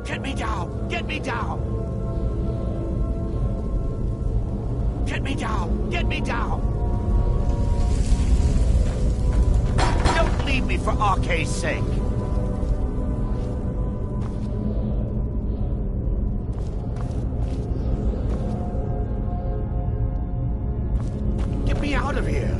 Get me down! Get me down! Get me down! Get me down! Don't leave me for Arke's sake! Get me out of here!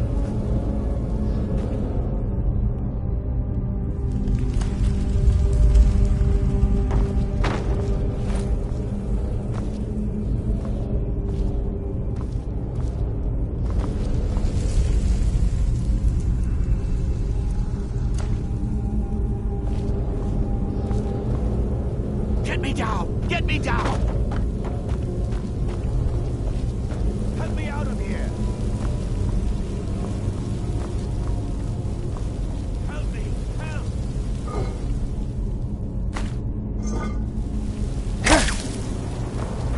Get me down! Get me down! Help me out of here! Help me! Help!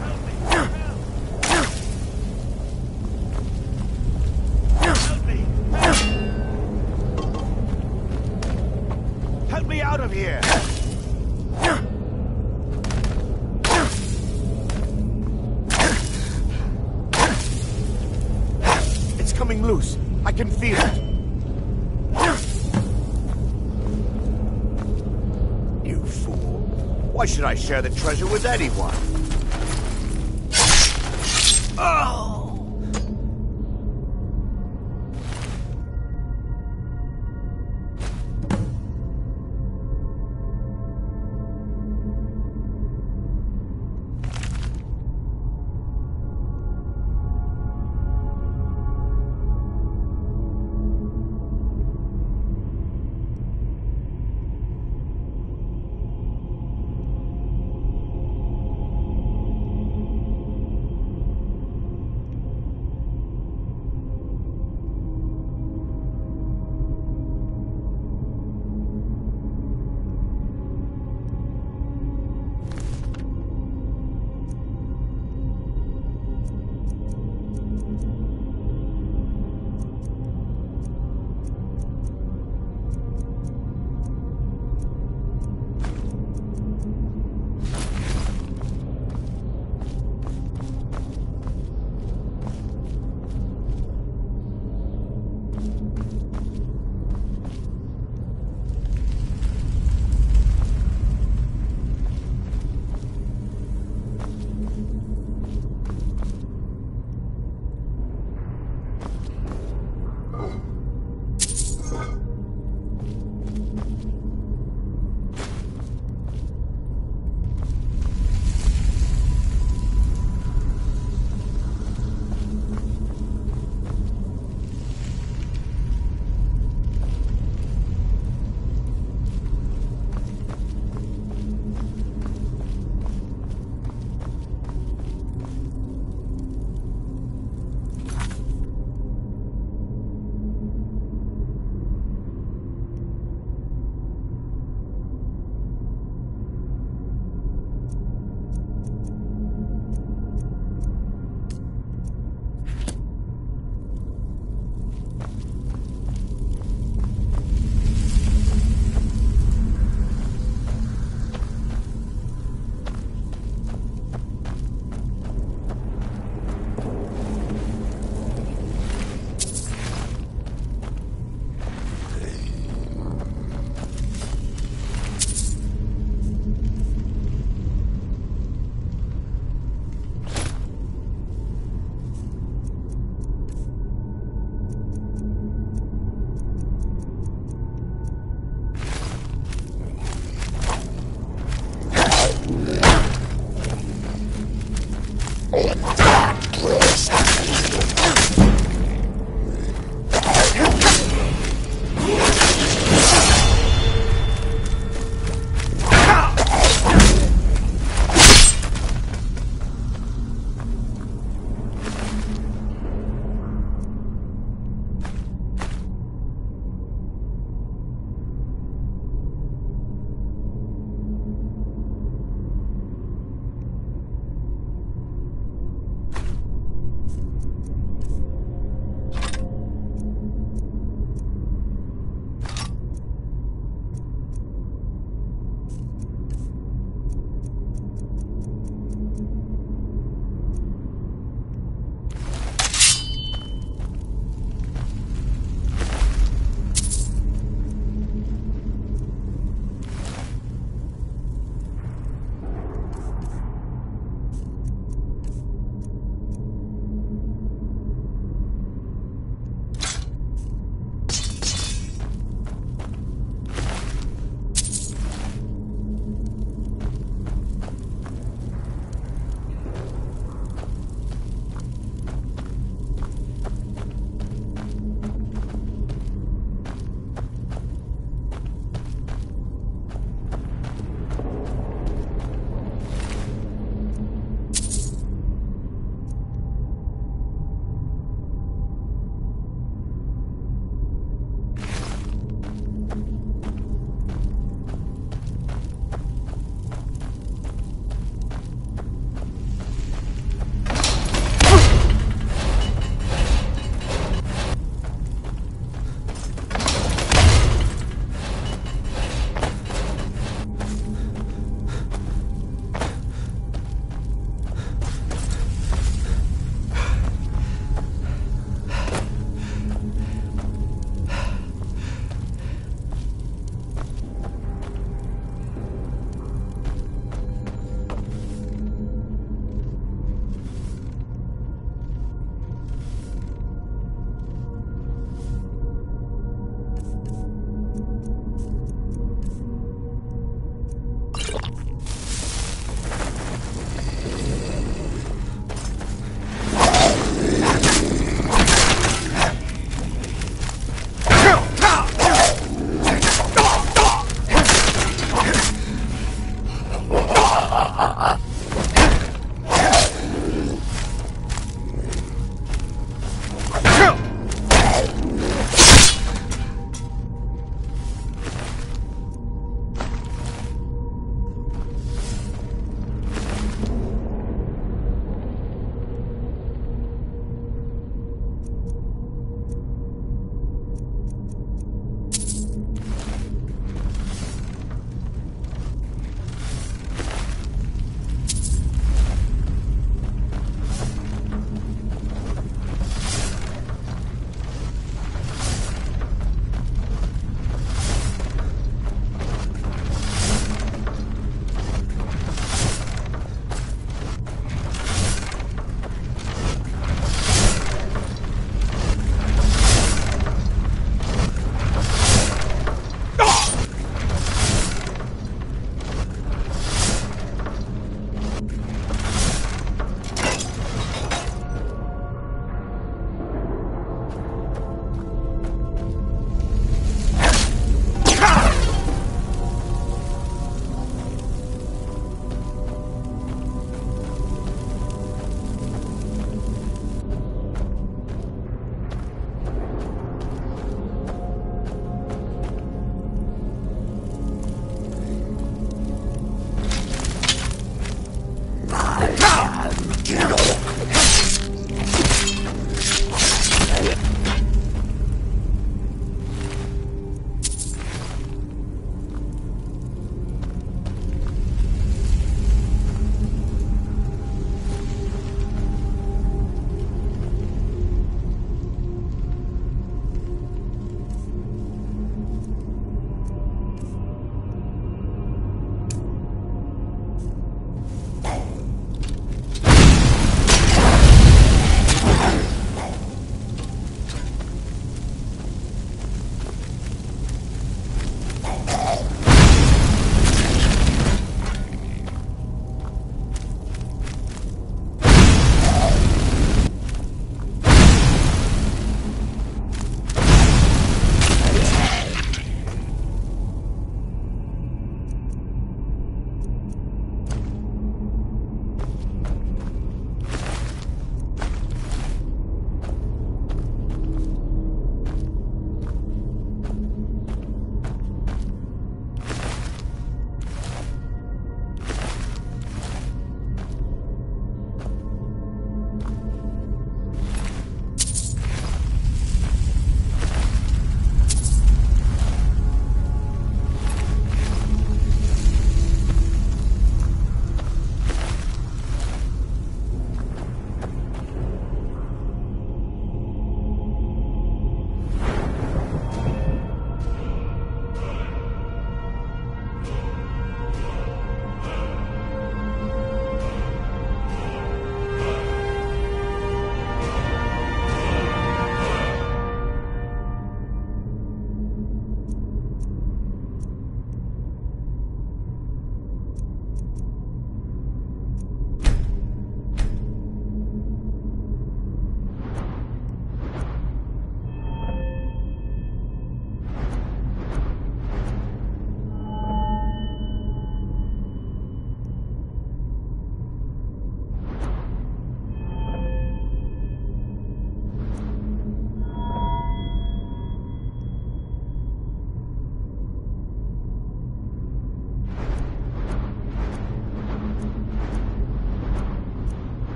Help me! Help! Help me! Help! Help me out of here! Coming loose. I can feel it. You fool. Why should I share the treasure with anyone? Oh!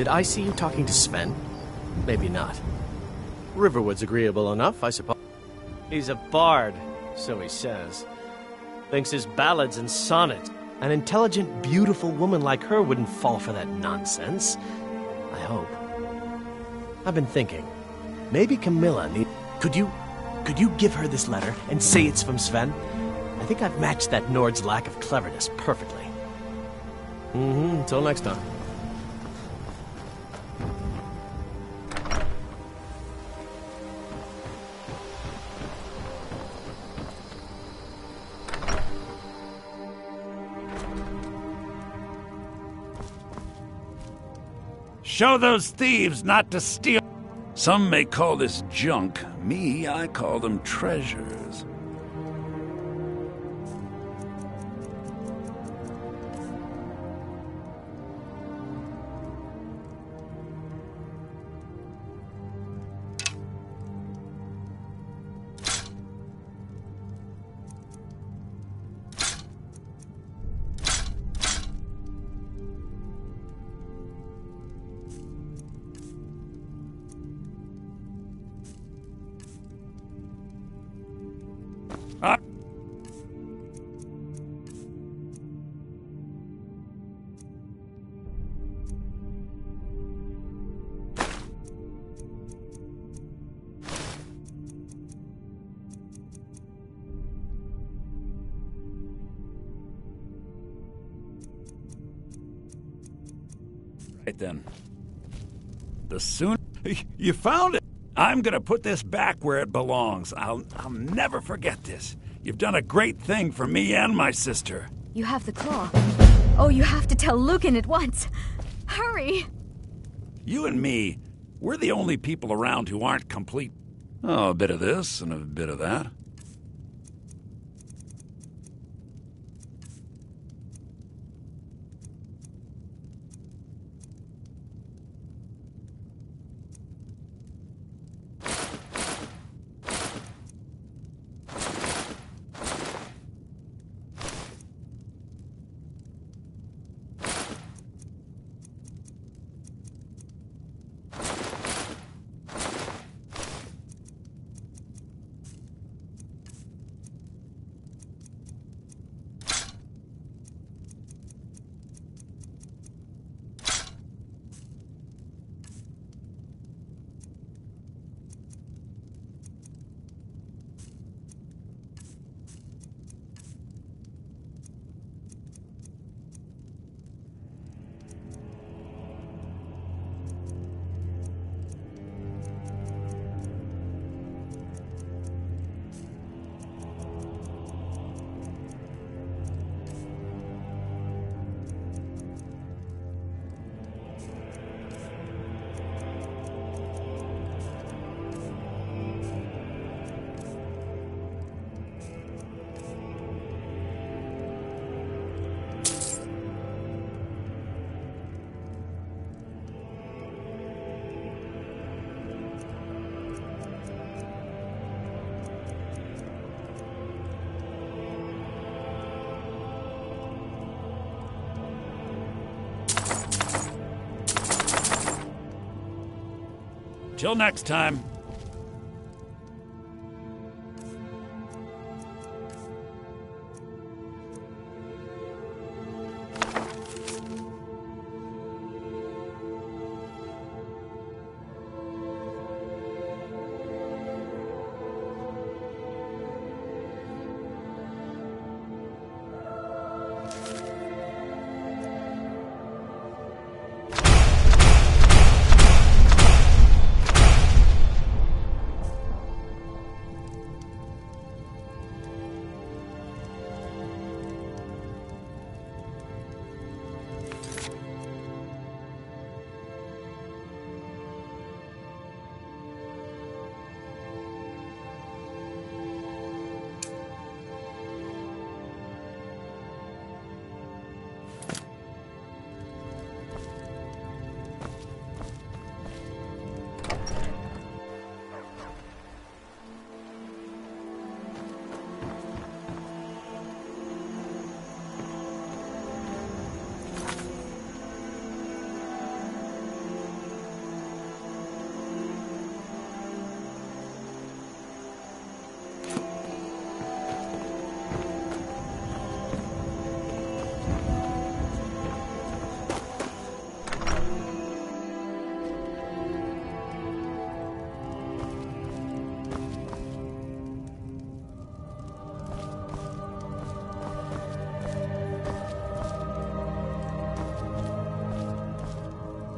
Did I see you talking to Sven? Maybe not. Riverwood's agreeable enough, I suppose. He's a bard, so he says. Thinks his ballads and sonnets. An intelligent, beautiful woman like her wouldn't fall for that nonsense. I hope. I've been thinking. Maybe Camilla need... Could you give her this letter and say it's from Sven? I think I've matched that Nord's lack of cleverness perfectly. Until next time. Show those thieves not to steal. Some may call this junk. Me, I call them treasures. Right then. The sooner... You found it! I'm gonna put this back where it belongs. I'll never forget this. You've done a great thing for me and my sister. You have the claw. Oh, you have to tell Lucan at once. Hurry! You and me, we're the only people around who aren't complete. Oh, a bit of this and a bit of that. Till next time.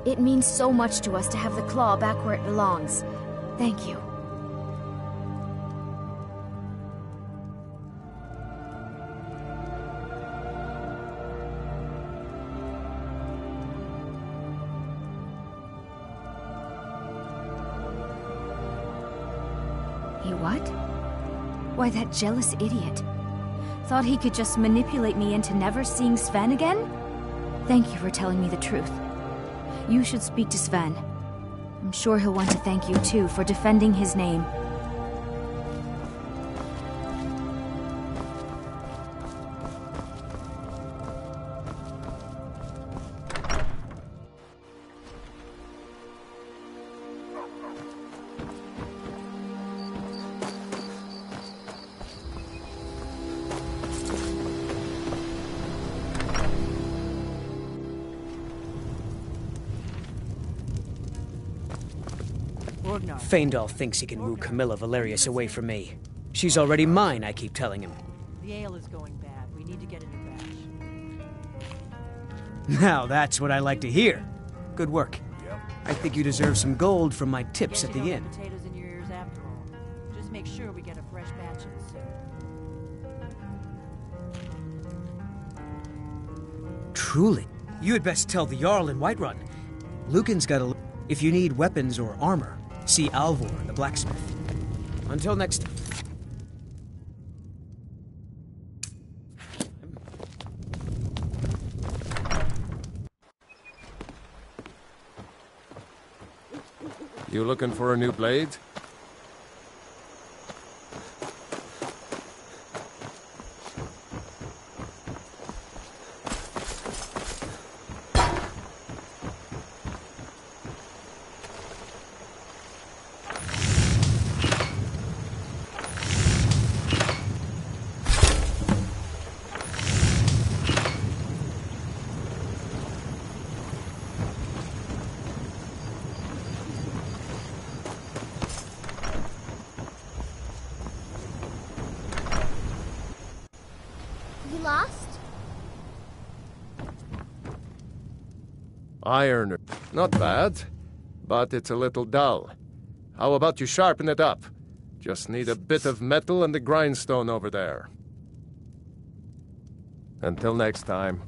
It means so much to us to have the claw back where it belongs. Thank you. He what? Why, that jealous idiot. Thought he could just manipulate me into never seeing Sven again? Thank you for telling me the truth. You should speak to Sven. I'm sure he'll want to thank you too for defending his name. Feindal thinks he can woo Camilla Valerius away from me. She's already mine, I keep telling him. The ale is going bad. We need to get a new batch. Now that's what I like to hear. Good work. I think you deserve some gold from my tips at the inn. Potatoes in your ears after all. Just make sure we get a fresh batch in soon. Truly. You had best tell the Jarl in Whiterun. Lucan's got a... If you need weapons or armor, see Alvor, the blacksmith. Until next time. You looking for a new blade? Iron. Not bad, but it's a little dull. How about you sharpen it up? Just need a bit of metal and the grindstone over there. Until next time.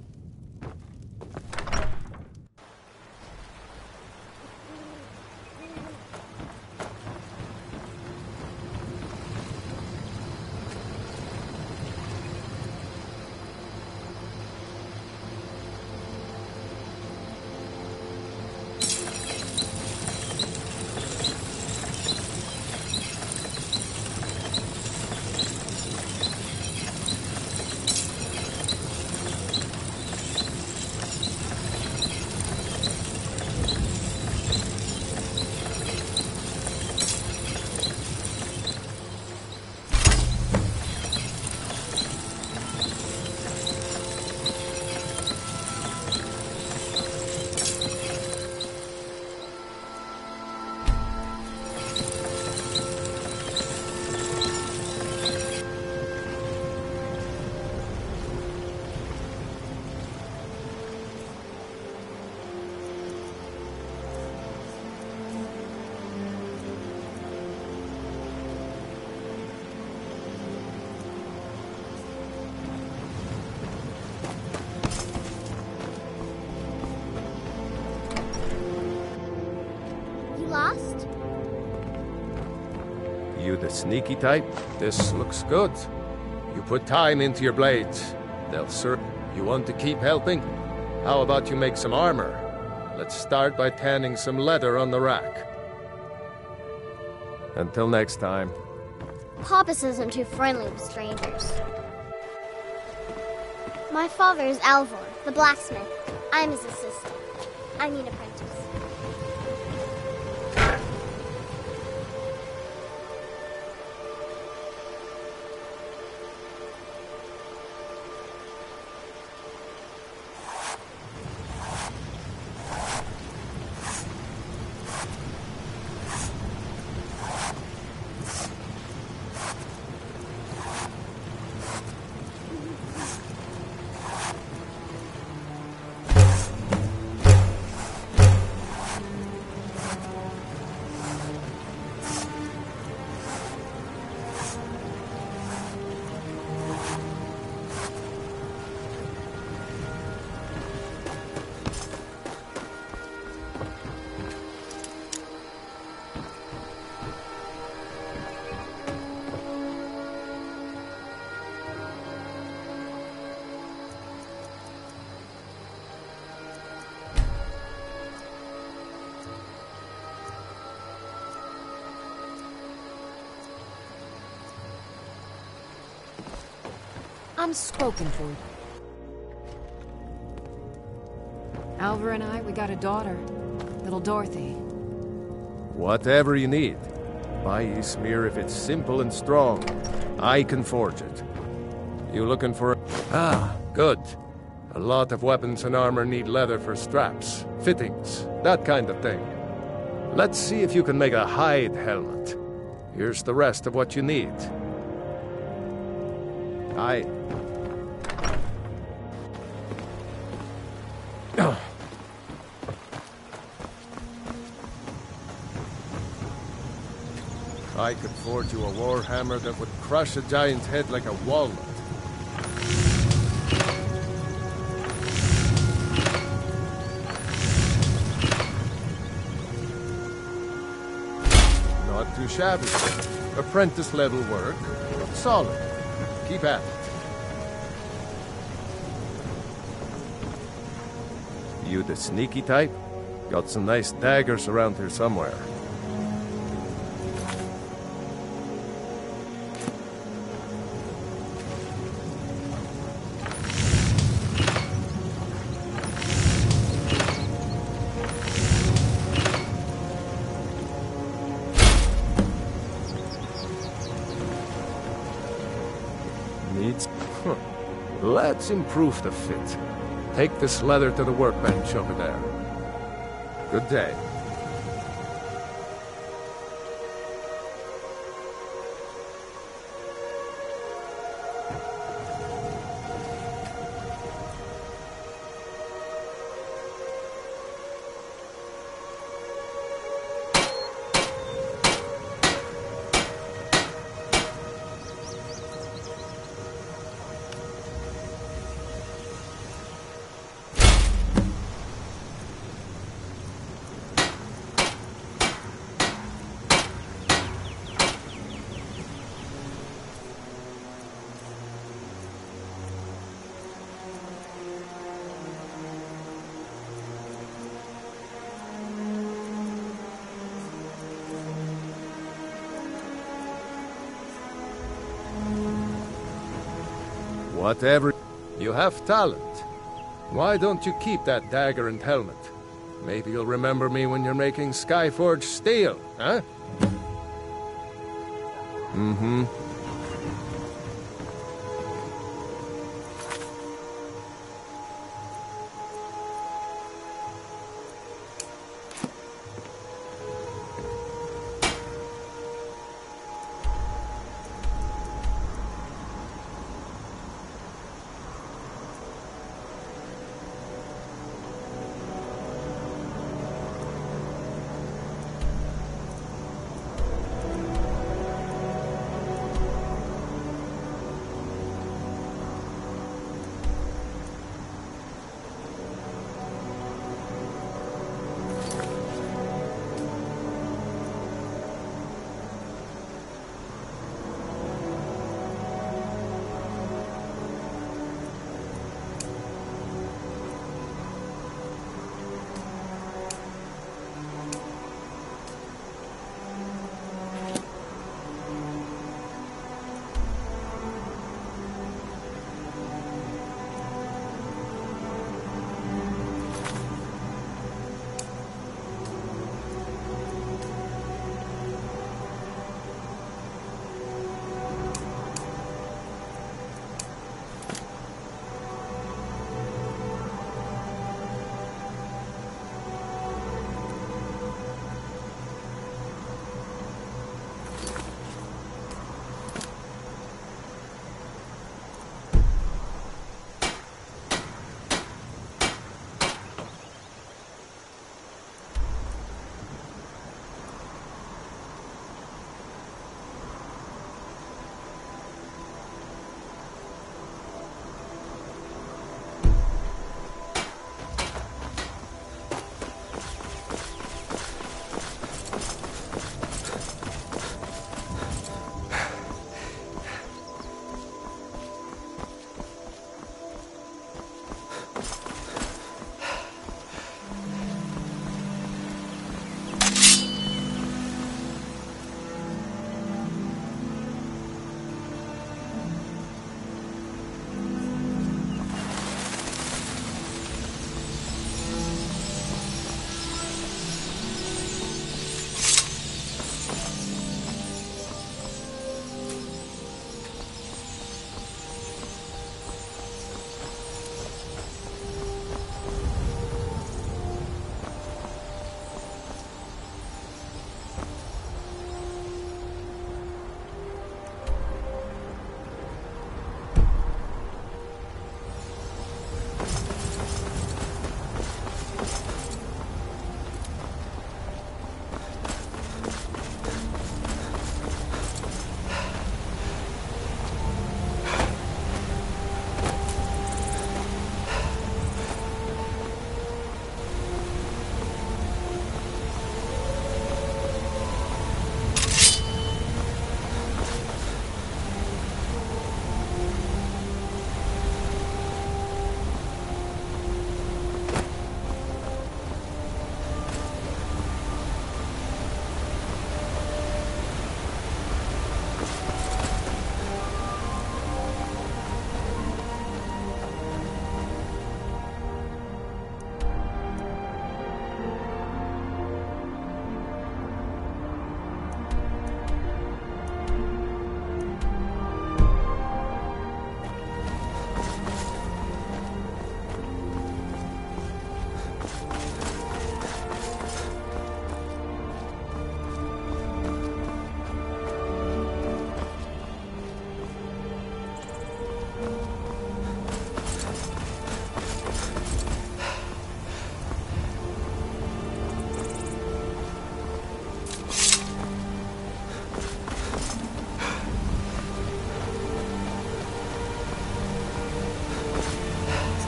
Lost? You the sneaky type? This looks good. You put time into your blades. They'll serve. You want to keep helping? How about you make some armor? Let's start by tanning some leather on the rack. Until next time. Papas isn't too friendly with strangers. My father is Alvor, the blacksmith. I'm his assistant. I need an apprentice. I'm spoken for. Alvar and I, we got a daughter. Little Dorothy. Whatever you need. Buy Ysmir if it's simple and strong. I can forge it. You looking for... Ah, good. A lot of weapons and armor need leather for straps, fittings, that kind of thing. Let's see if you can make a hide helmet. Here's the rest of what you need. I could forge you a warhammer that would crush a giant's head like a walnut. Not too shabby. Apprentice-level work. Solid. Keep at it. You the sneaky type? Got some nice daggers around here somewhere. Needs... Huh. Let's improve the fit. Take this leather to the workbench over there. Good day. Whatever. You have talent. Why don't you keep that dagger and helmet? Maybe you'll remember me when you're making Skyforge steel, huh? Mm-hmm.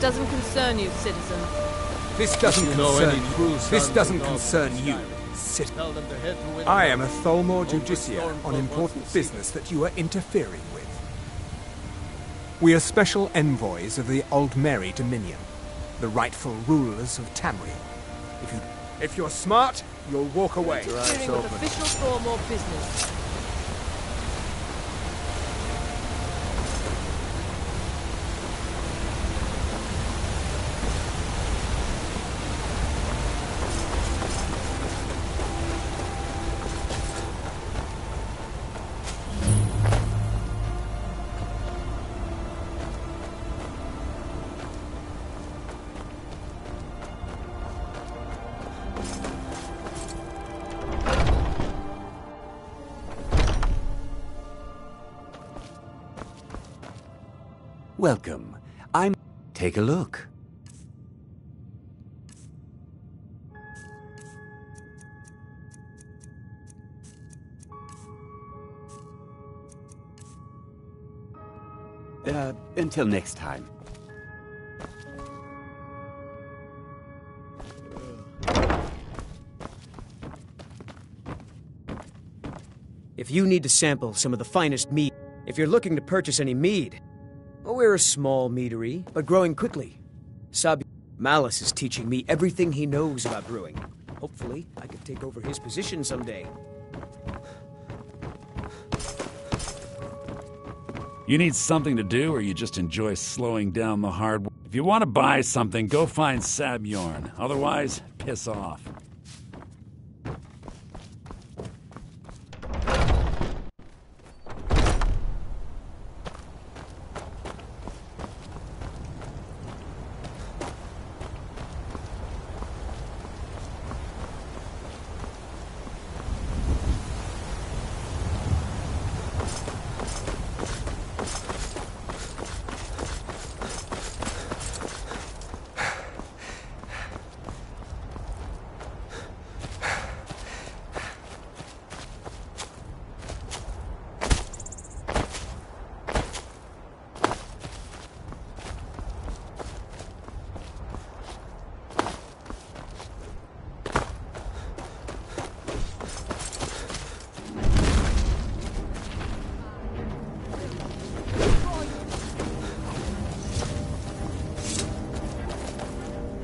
doesn't concern you, citizen. This doesn't concern you, citizen. Tell them to head to Winterfell. I am a Tholmor Justiciar Stormcloak on wants important to see business that you are interfering with. We are special envoys of the Aldmeri Dominion, the rightful rulers of Tamriel. If you're smart, you'll walk away. Interfering with official Tholmor business. Welcome. Take a look. Until next time. If you need to sample some of the finest mead, if you're looking to purchase any mead, well, we're a small meadery, but growing quickly. Malus is teaching me everything he knows about brewing. Hopefully, I can take over his position someday. You need something to do, or you just enjoy slowing down the hard work? If you want to buy something, go find Sabjorn. Otherwise, piss off.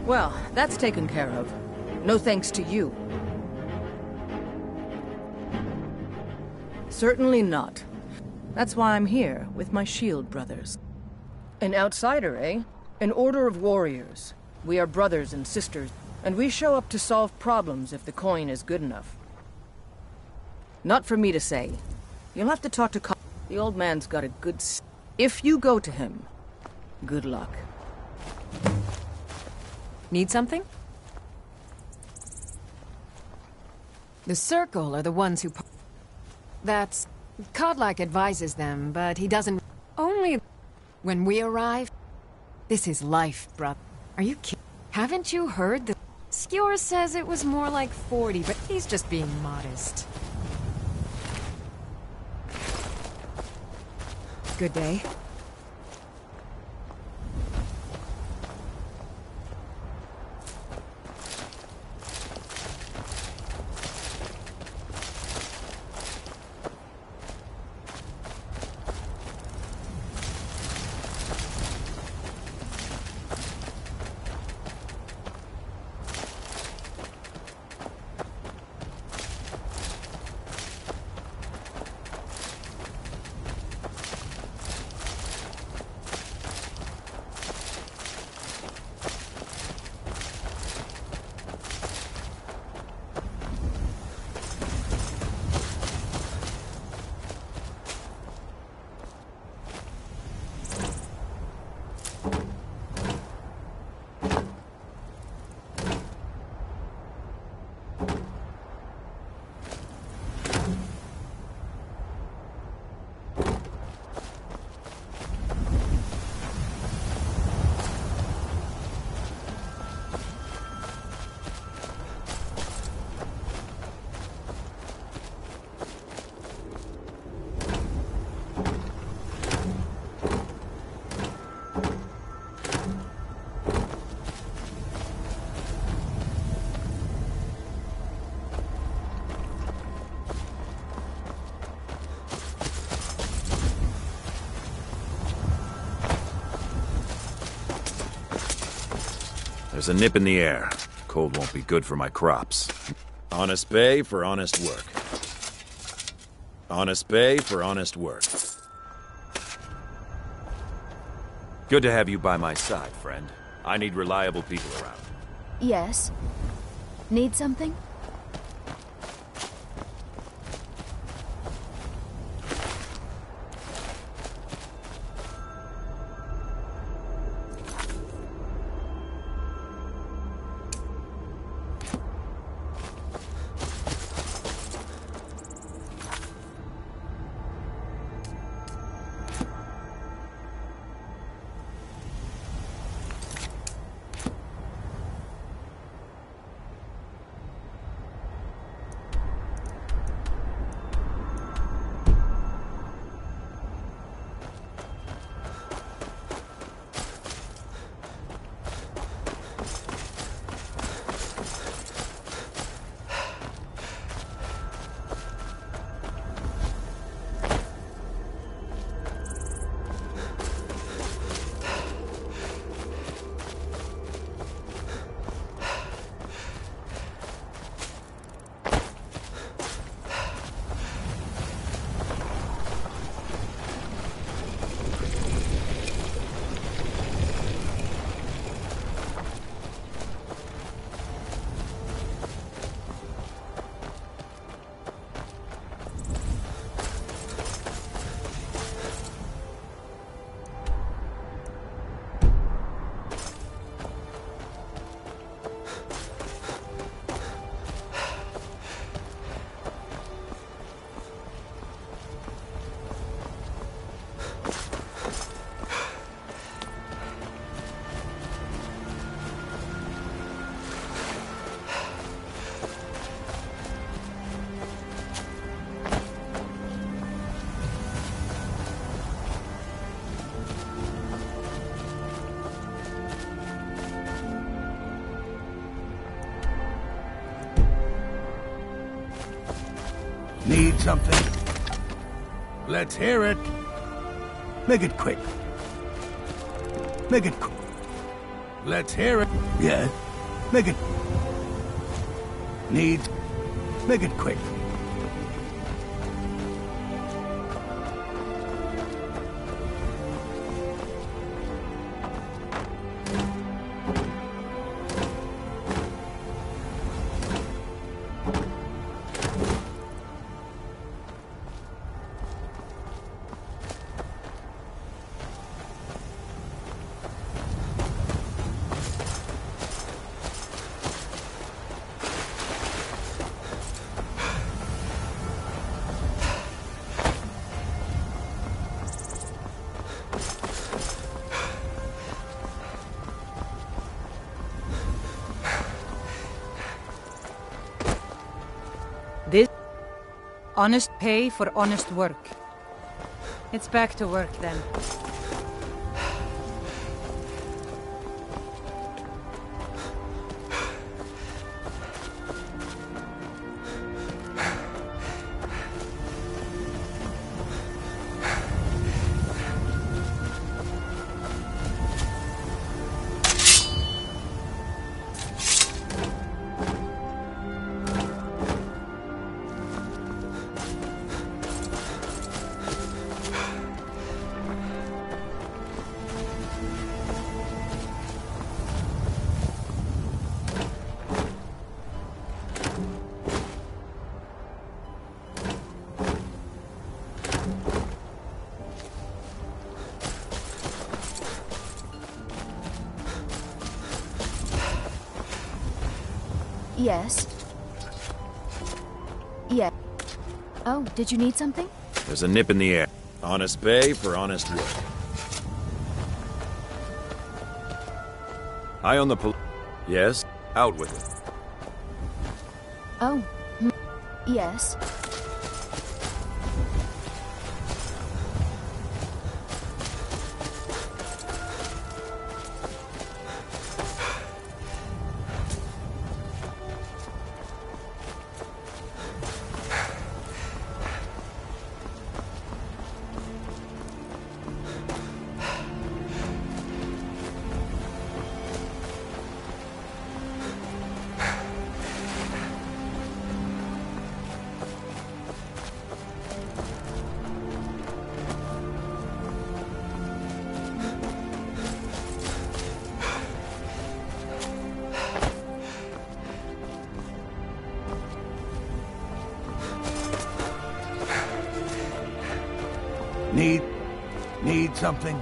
Well, that's taken care of. No thanks to you. Certainly not. That's why I'm here, with my shield brothers. An outsider, eh? An order of warriors. We are brothers and sisters, and we show up to solve problems if the coin is good enough. Not for me to say. You'll have to talk to the old man's got a good if you go to him, good luck. Need something? The Circle are the ones who... That's... Kodlak advises them, but he doesn't... Only... When we arrive... This is life, bruh. Are you kidding? Haven't you heard that... Skjor says it was more like 40, but he's just being modest. Good day. There's a nip in the air. Cold won't be good for my crops. Honest pay for honest work. Honest pay for honest work. Good to have you by my side, friend. I need reliable people around. Yes. Need something? Need something? Let's hear it. Make it quick. Make it quick. Let's hear it. Yeah. Make it. Need. Make it quick. This honest pay for honest work. It's back to work then. Yes. Yeah. Oh, did you need something? There's a nip in the air. Honest pay for honest work. Eye on the Yes, out with it. Oh. Yes. Need something?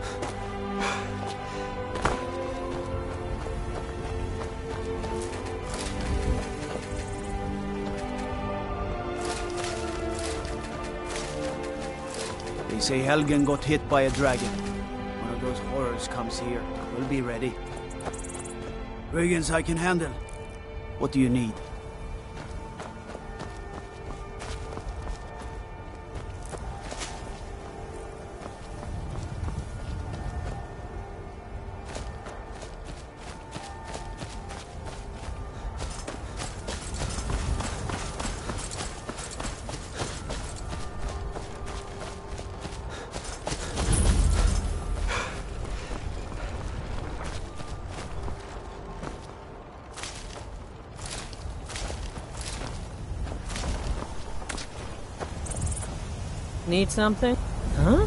They say Helgen got hit by a dragon. One of those horrors comes here. We'll be ready. Brigands I can handle. What do you need? Need something? Huh?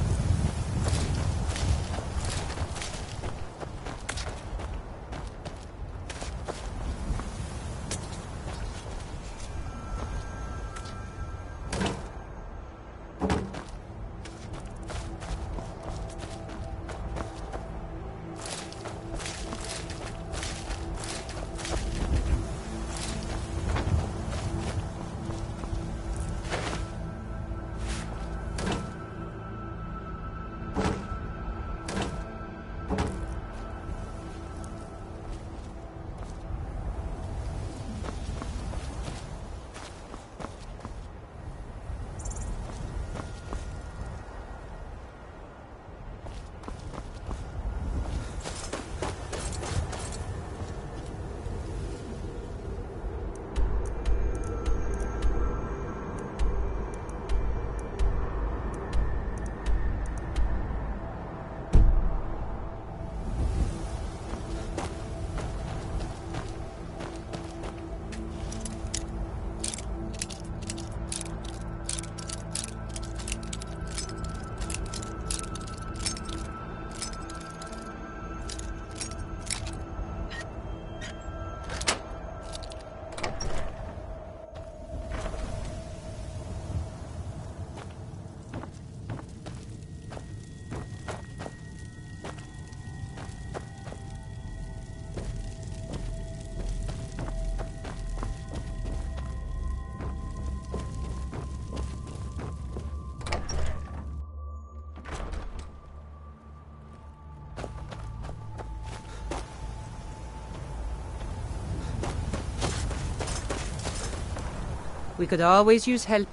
We could always use help.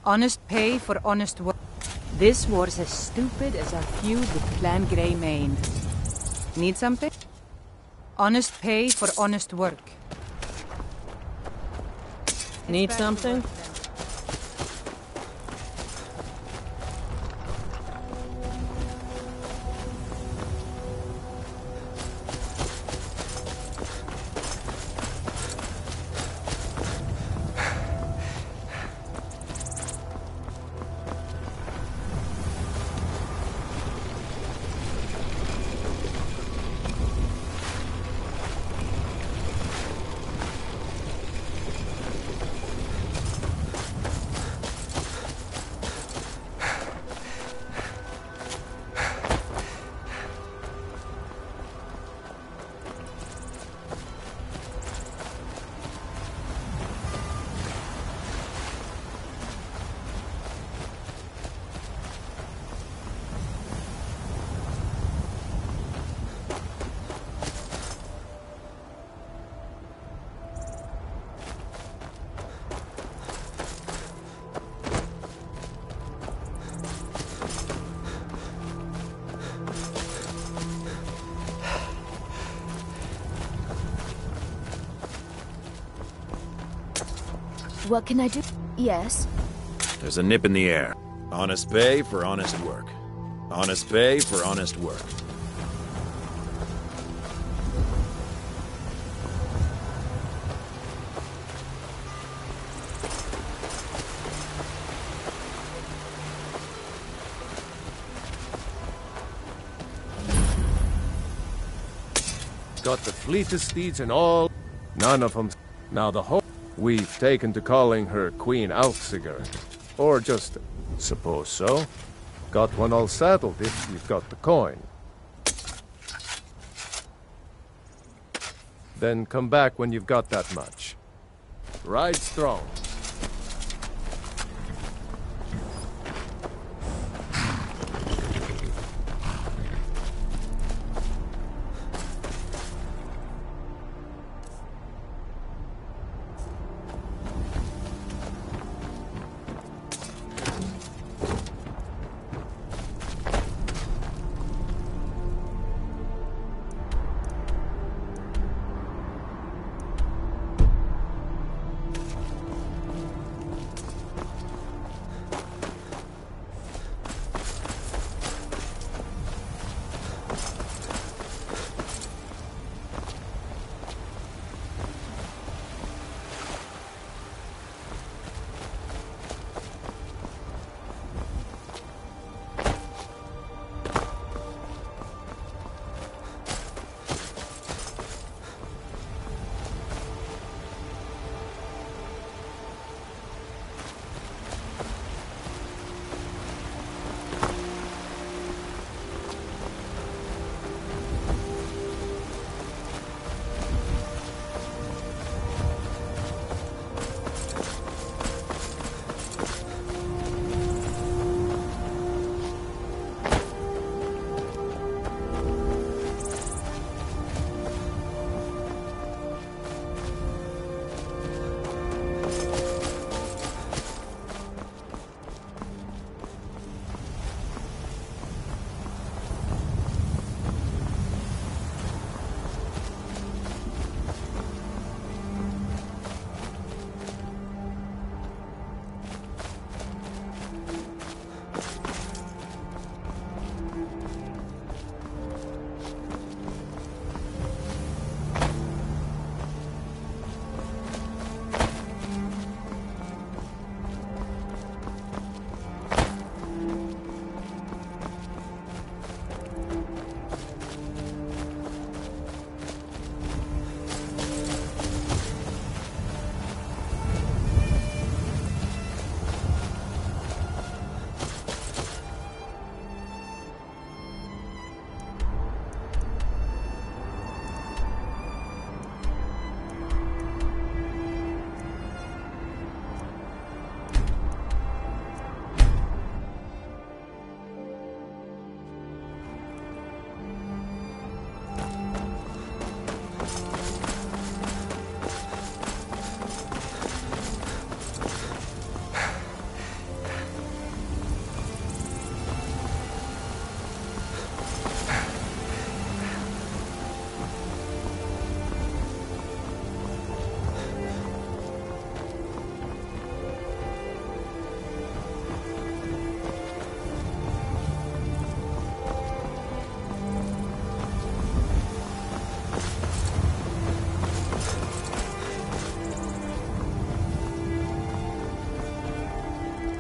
Honest pay for honest work. This war's as stupid as our feud with Clan Greymane. Need something? Honest pay for honest work. Need something? What can I do? Yes. There's a nip in the air. Honest pay for honest work. Honest pay for honest work. Got the fleetest steeds in all. None of them. Now the whole. We've taken to calling her Queen Alfsiger. Or just suppose so. Got one all settled if you've got the coin. Then come back when you've got that much. Ride strong.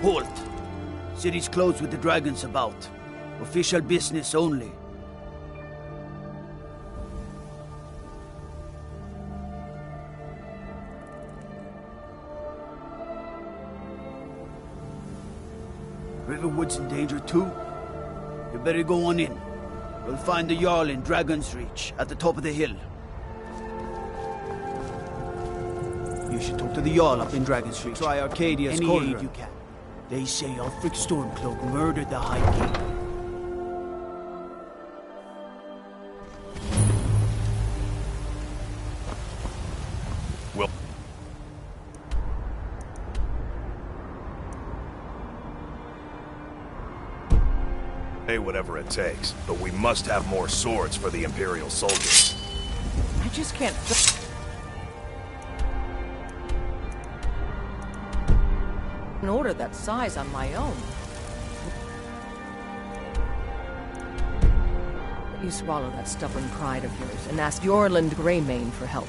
Halt! City's closed with the dragons about. Official business only. Riverwood's in danger too? You better go on in. We'll find the Jarl in Dragon's Reach, at the top of the hill. You should talk to the Jarl up in Dragon's Reach. Try Arcadia's Any aid you can. They say Ulfric Stormcloak murdered the High King. Well... Hey, whatever it takes, but we must have more swords for the Imperial soldiers. I just can't... an order that size on my own. You swallow that stubborn pride of yours and ask Yorland Greymane for help.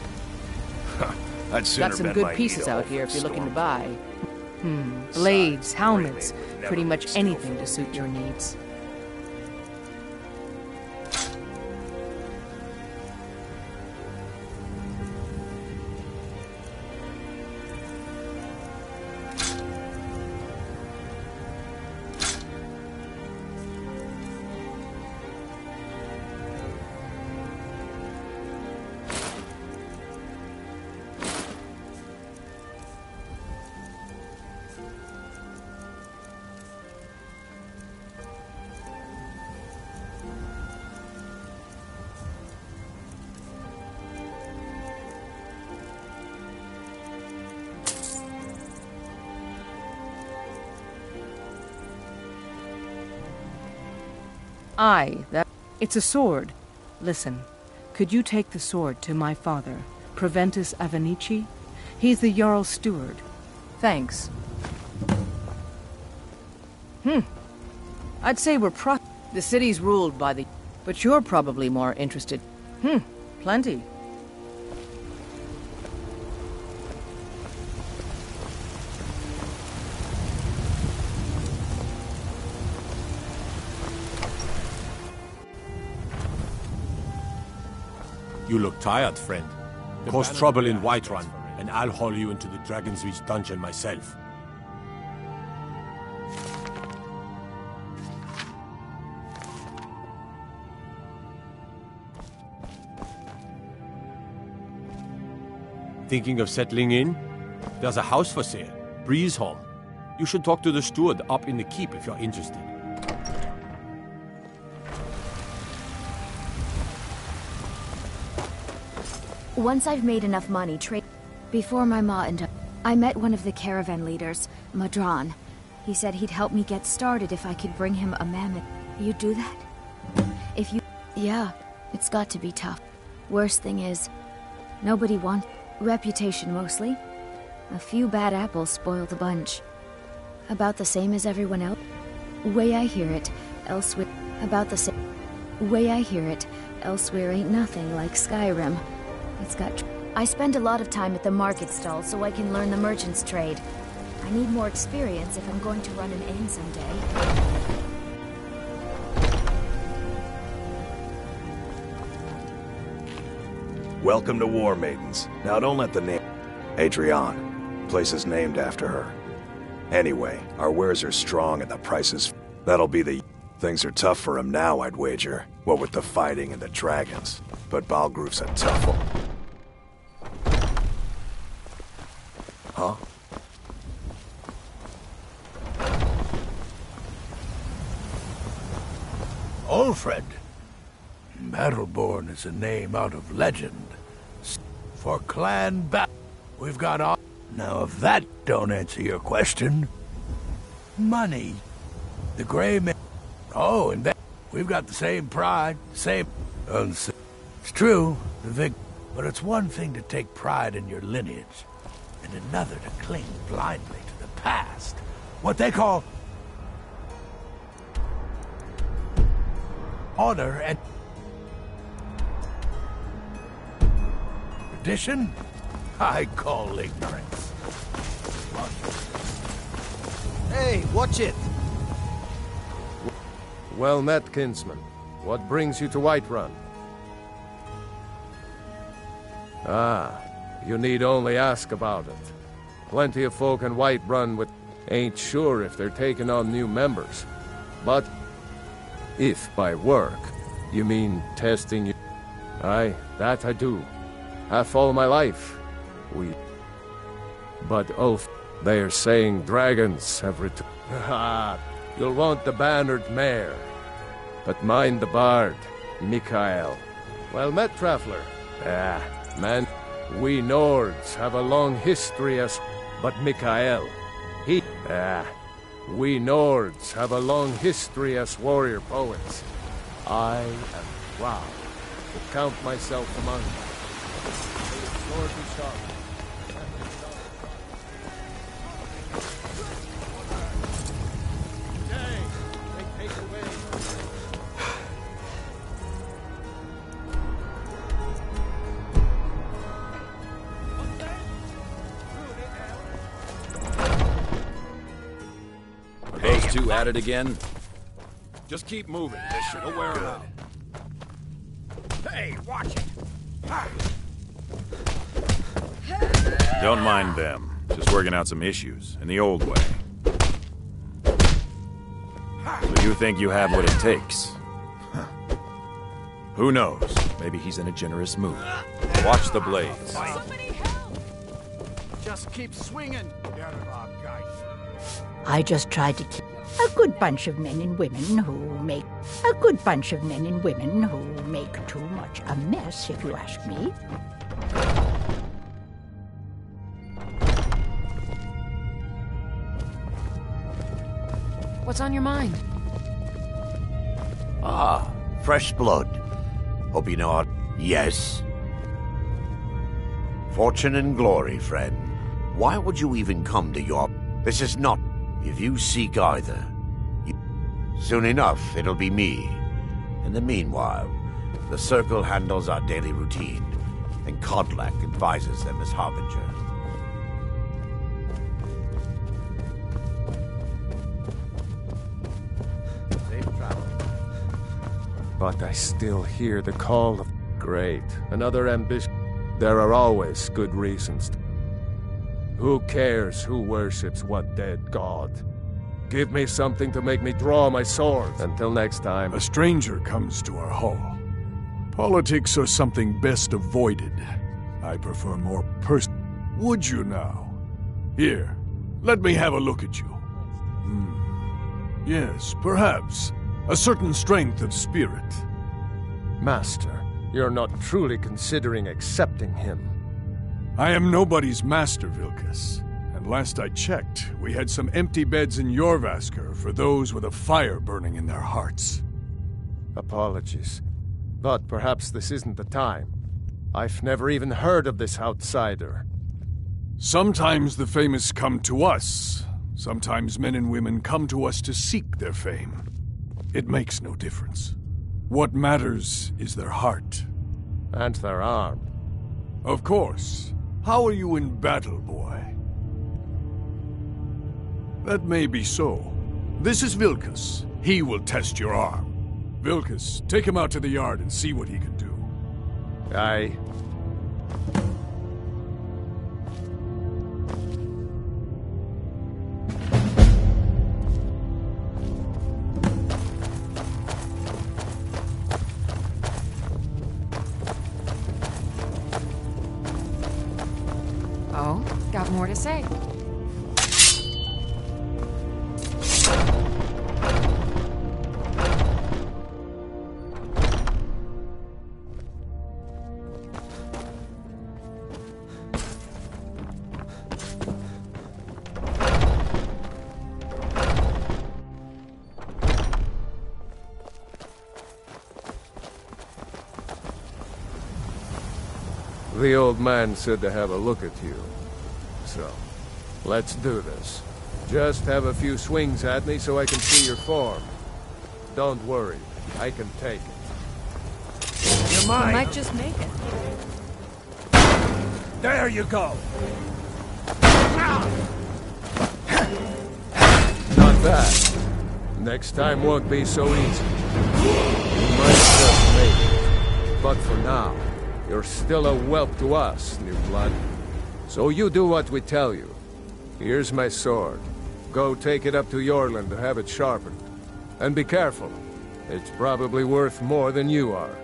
I'd sooner Got some bet good my pieces needle out here if you're looking to Stormcloak. buy. Blades, helmets, pretty much anything to suit your needs. It's a sword. Listen, could you take the sword to my father, Proventus Avenici? He's the Jarl's steward. Thanks. I'd say the city's ruled by the... But you're probably more interested. Plenty. You look tired, friend. Cause trouble in Whiterun, and I'll haul you into the Dragon's Reach dungeon myself. Thinking of settling in? There's a house for sale, Breezeholm. You should talk to the steward up in the keep if you're interested. Once I've made enough money, before my ma and I met one of the caravan leaders, Madran. He said he'd help me get started if I could bring him a mammoth. You'd do that? If you... Yeah, it's got to be tough. Worst thing is, nobody wants... Reputation, mostly. A few bad apples spoil the bunch. About the same as everyone else. Way I hear it, elsewhere... About the same... Way I hear it, elsewhere ain't nothing like Skyrim. It's got... I spend a lot of time at the market stall so I can learn the merchant's trade. I need more experience if I'm going to run an inn someday. Welcome to War Maidens. Now don't let the name... Adrian. Place is named after her. Anyway, our wares are strong and the prices... That'll be the... Things are tough for him now, I'd wager. What with the fighting and the dragons. But Balgroof's a tough one. Huh? Ulfred. Battleborn is a name out of legend. For Clan Battle. We've got all... Now, if that don't answer your question... Money. The Grey Man... Oh, and that... We've got the same pride, same... It's true, but it's one thing to take pride in your lineage, and another to cling blindly to the past. What they call... honor and... tradition? I call ignorance. Hey, watch it! Well met, kinsman. What brings you to Whiterun? Ah, you need only ask about it. Plenty of folk in Whiterun ain't sure if they're taking on new members. But if by work you mean testing you... Aye, that I do. Half all my life. But Ulf, they're saying dragons have returned. Ha! You'll want the bannered mare. But mind the bard, Mikael. Well met, traveler. Ah, man, we Nords have a long history as... But Mikael, we Nords have a long history as warrior poets. I am proud to count myself among them. Lord be sharp. Those two at it again? Just keep moving. This shit'll wear them out. Hey, watch it! Don't mind them. Just working out some issues, in the old way. So you think you have what it takes? Huh. Who knows? Maybe he's in a generous mood. Watch the blades. Just keep swinging! I just tried to keep a good bunch of men and women who make too much a mess, if you ask me. What's on your mind? Ah, fresh blood. Hope you know how... Yes. Fortune and glory, friend. Why would you even come to your... This is not... If you seek either, soon enough it'll be me. In the meanwhile, the Circle handles our daily routine, and Kodlak advises them as Harbinger. Safe travel. But I still hear the call of... Great. Another ambition. There are always good reasons. Who cares who worships what dead god? Give me something to make me draw my sword. Until next time. A stranger comes to our hall. Politics are something best avoided. I prefer more Would you now? Here, let me have a look at you. Yes, perhaps. A certain strength of spirit. Master, you're not truly considering accepting him. I am nobody's master, Vilkas. And last I checked, we had some empty beds in Jorrvaskr for those with a fire burning in their hearts. Apologies. But perhaps this isn't the time. I've never even heard of this outsider. Sometimes the famous come to us. Sometimes men and women come to us to seek their fame. It makes no difference. What matters is their heart. And their arm. Of course. How are you in battle, boy? That may be so. This is Vilkas. He will test your arm. Vilkas, take him out to the yard and see what he can do. Aye. Oh, got more to say. The old man said to have a look at you. So, let's do this. Just have a few swings at me so I can see your form. Don't worry, I can take it. You might just make it. There you go. Not bad. Next time won't be so easy. You might just make it. But for now, you're still a whelp to us, new blood. So you do what we tell you. Here's my sword. Go take it up to Eorlund to have it sharpened. And be careful. It's probably worth more than you are.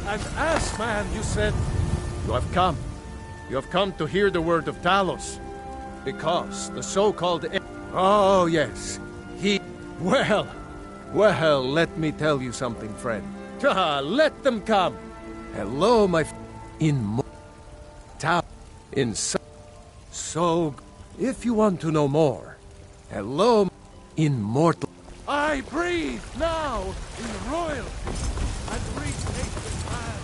And as man, you said, you have come. You have come to hear the word of Talos. Because the so-called... Oh, yes. He... Well, let me tell you something, friend. Let them come. Hello, my... In... Town... In... So, if you want to know more, hello, immortal. I breathe now in royal and retake the land.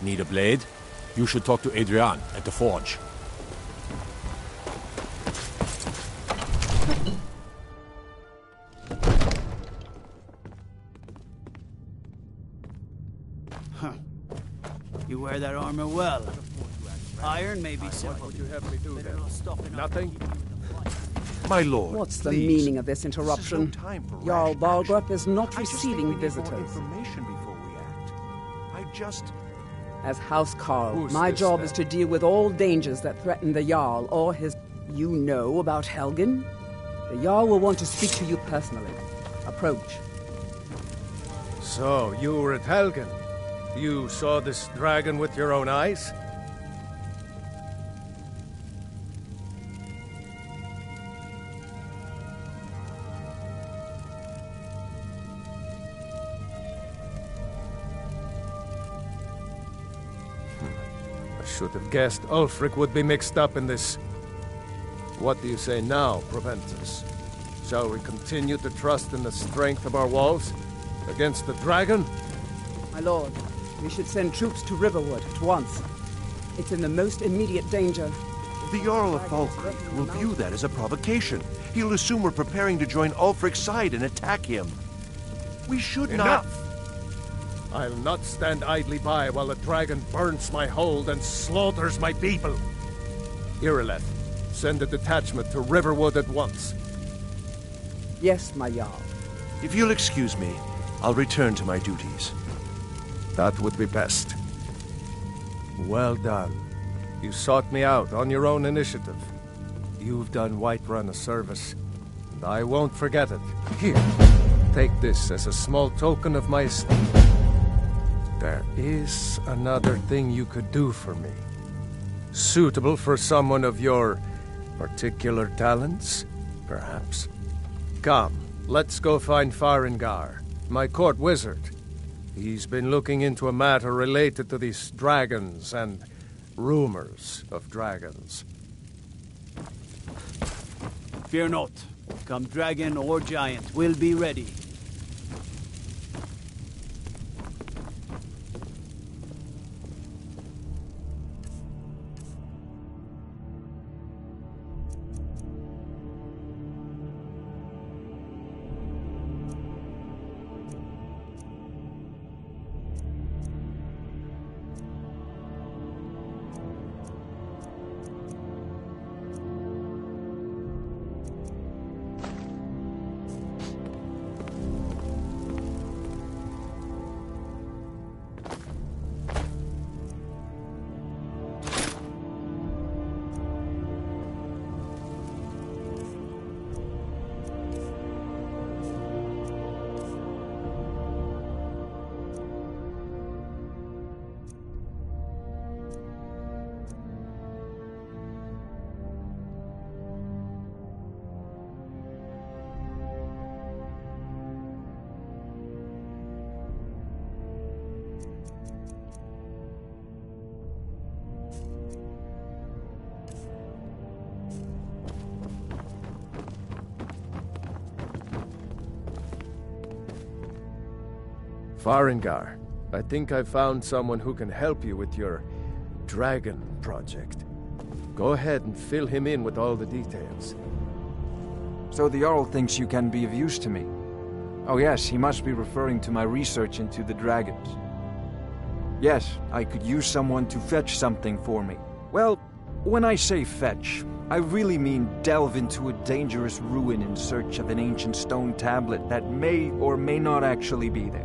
Need a blade? You should talk to Adrian at the forge. Huh. You wear that armor well. Iron may be simple. What would you have me do but then? it'll stop enough Nothing? to keep you in the fight. My lord, What's the please. meaning of this interruption? This is no time for Jarl rash Balgrup is not I just think we receiving need visitors. more information before we act. I just... As House Carl, Who's my this, job then? is to deal with all dangers that threaten the Jarl or his... You know about Helgen? The Jarl will want to speak to you personally. Approach. So, you were at Helgen. You saw this dragon with your own eyes? I should have guessed Ulfric would be mixed up in this. What do you say now, Proventus? Shall we continue to trust in the strength of our walls against the dragon? My lord, we should send troops to Riverwood at once. It's in the most immediate danger. The Jarl of Falkreath will view that as a provocation. He'll assume we're preparing to join Ulfric's side and attack him. We should not... Enough! I'll not stand idly by while the dragon burns my hold and slaughters my people. Irileth, send a detachment to Riverwood at once. Yes, my Jarl. If you'll excuse me, I'll return to my duties. That would be best. Well done. You sought me out on your own initiative. You've done Whiterun a service, and I won't forget it. Here, take this as a small token of my esteem. There is another thing you could do for me. Suitable for someone of your particular talents, perhaps. Come, let's go find Farengar, my court wizard. He's been looking into a matter related to these dragons and rumors of dragons. Fear not. Come dragon or giant, we'll be ready. Farengar, I think I found someone who can help you with your dragon project. Go ahead and fill him in with all the details. So the Jarl thinks you can be of use to me. Oh yes, he must be referring to my research into the dragons. Yes, I could use someone to fetch something for me. Well, when I say fetch, I really mean delve into a dangerous ruin in search of an ancient stone tablet that may or may not actually be there.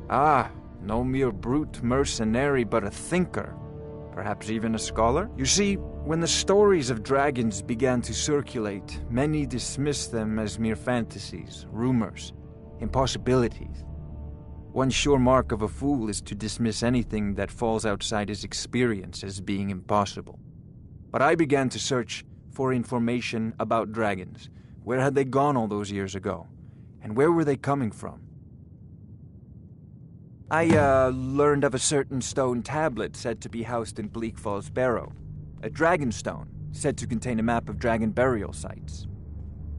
Ah, no mere brute mercenary, but a thinker. Perhaps even a scholar? You see, when the stories of dragons began to circulate, many dismissed them as mere fantasies, rumors, impossibilities. One sure mark of a fool is to dismiss anything that falls outside his experience as being impossible. But I began to search for information about dragons. Where had they gone all those years ago? And where were they coming from? I learned of a certain stone tablet said to be housed in Bleak Falls Barrow. A dragon stone, said to contain a map of dragon burial sites.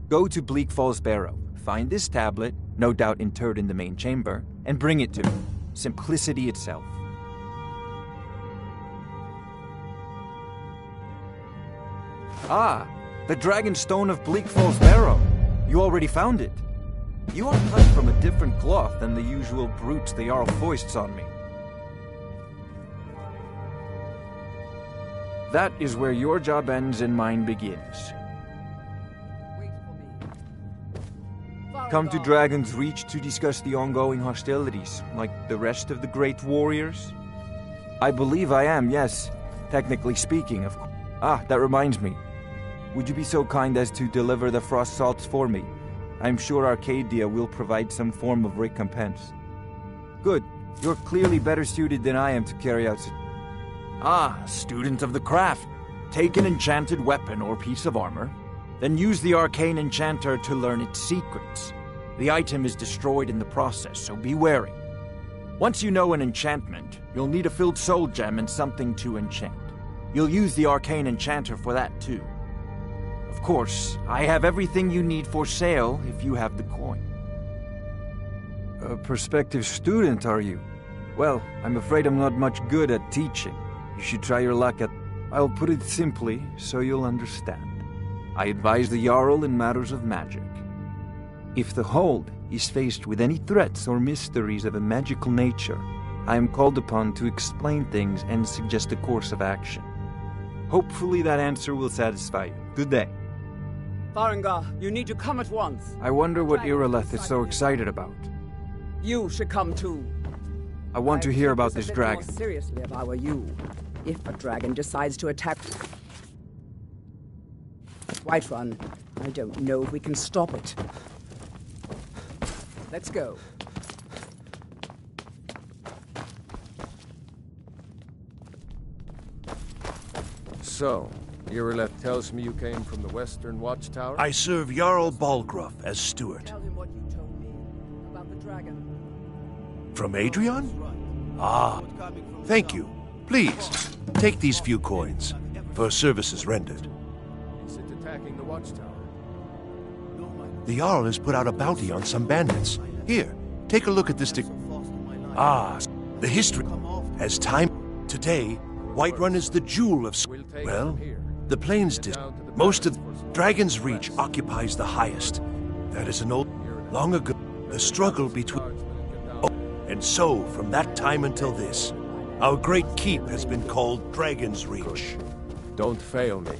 Go to Bleak Falls Barrow, find this tablet, no doubt interred in the main chamber, and bring it to me. Simplicity itself. Ah, the dragon stone of Bleak Falls Barrow. You already found it. You are cut from a different cloth than the usual brutes the Jarl foists on me. That is where your job ends and mine begins. Come to Dragon's Reach to discuss the ongoing hostilities, like the rest of the great warriors? I believe I am, yes. Technically speaking, of course. Ah, that reminds me. Would you be so kind as to deliver the frost salts for me? I'm sure Arcadia will provide some form of recompense. Good. You're clearly better suited than I am to carry out... Ah, student of the craft. Take an enchanted weapon or piece of armor, then use the arcane enchanter to learn its secrets. The item is destroyed in the process, so be wary. Once you know an enchantment, you'll need a filled soul gem and something to enchant. You'll use the arcane enchanter for that too. Of course, I have everything you need for sale if you have the coin. A prospective student, are you? Well, I'm afraid I'm not much good at teaching. You should try your luck at... I'll put it simply so you'll understand. I advise the Jarl in matters of magic. If the Hold is faced with any threats or mysteries of a magical nature, I am called upon to explain things and suggest a course of action. Hopefully that answer will satisfy you. Good day. Farengar, you need to come at once. I wonder what Irileth is so excited about. You should come too. I want to hear about this dragon. More seriously, if I were you. If a dragon decides to attack Whiterun, I don't know if we can stop it. Let's go. So, Irileth tells me you came from the Western Watchtower? I serve Jarl Balgruuf as steward. Tell him what you told me about the dragon. From Adrian? Ah, thank you. Please, take these few coins for services rendered. Is it attacking the Watchtower? The Jarl has put out a bounty on some bandits. Here, take a look at this Ah, the history. As time... Today, Whiterun is the jewel of... Well, the Plains most of Dragon's Reach occupies the highest. That is an old... Long ago, the struggle between... And so, from that time until this, our great keep has been called Dragon's Reach. Don't fail me.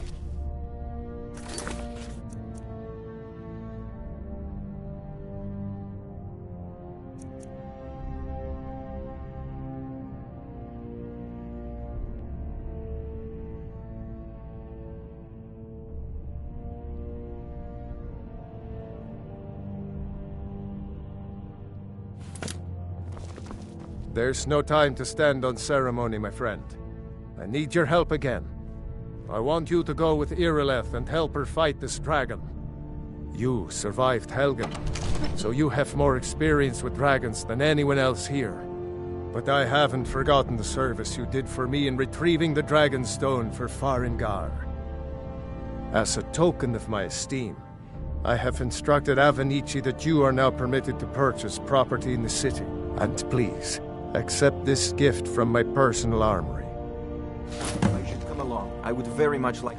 There's no time to stand on ceremony, my friend. I need your help again. I want you to go with Irileth and help her fight this dragon. You survived Helgen, so you have more experience with dragons than anyone else here. But I haven't forgotten the service you did for me in retrieving the Dragon Stone for Farengar. As a token of my esteem, I have instructed Avenici that you are now permitted to purchase property in the city. And please, accept this gift from my personal armory. I should come along. I would very much like...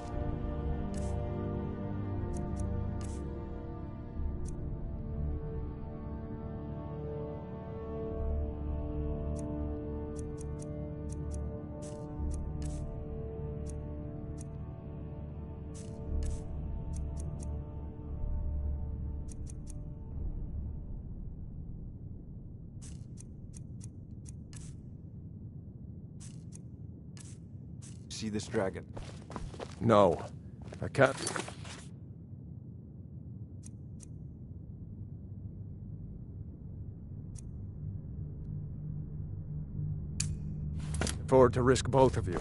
see this dragon? No, I can't. Afford to risk both of you.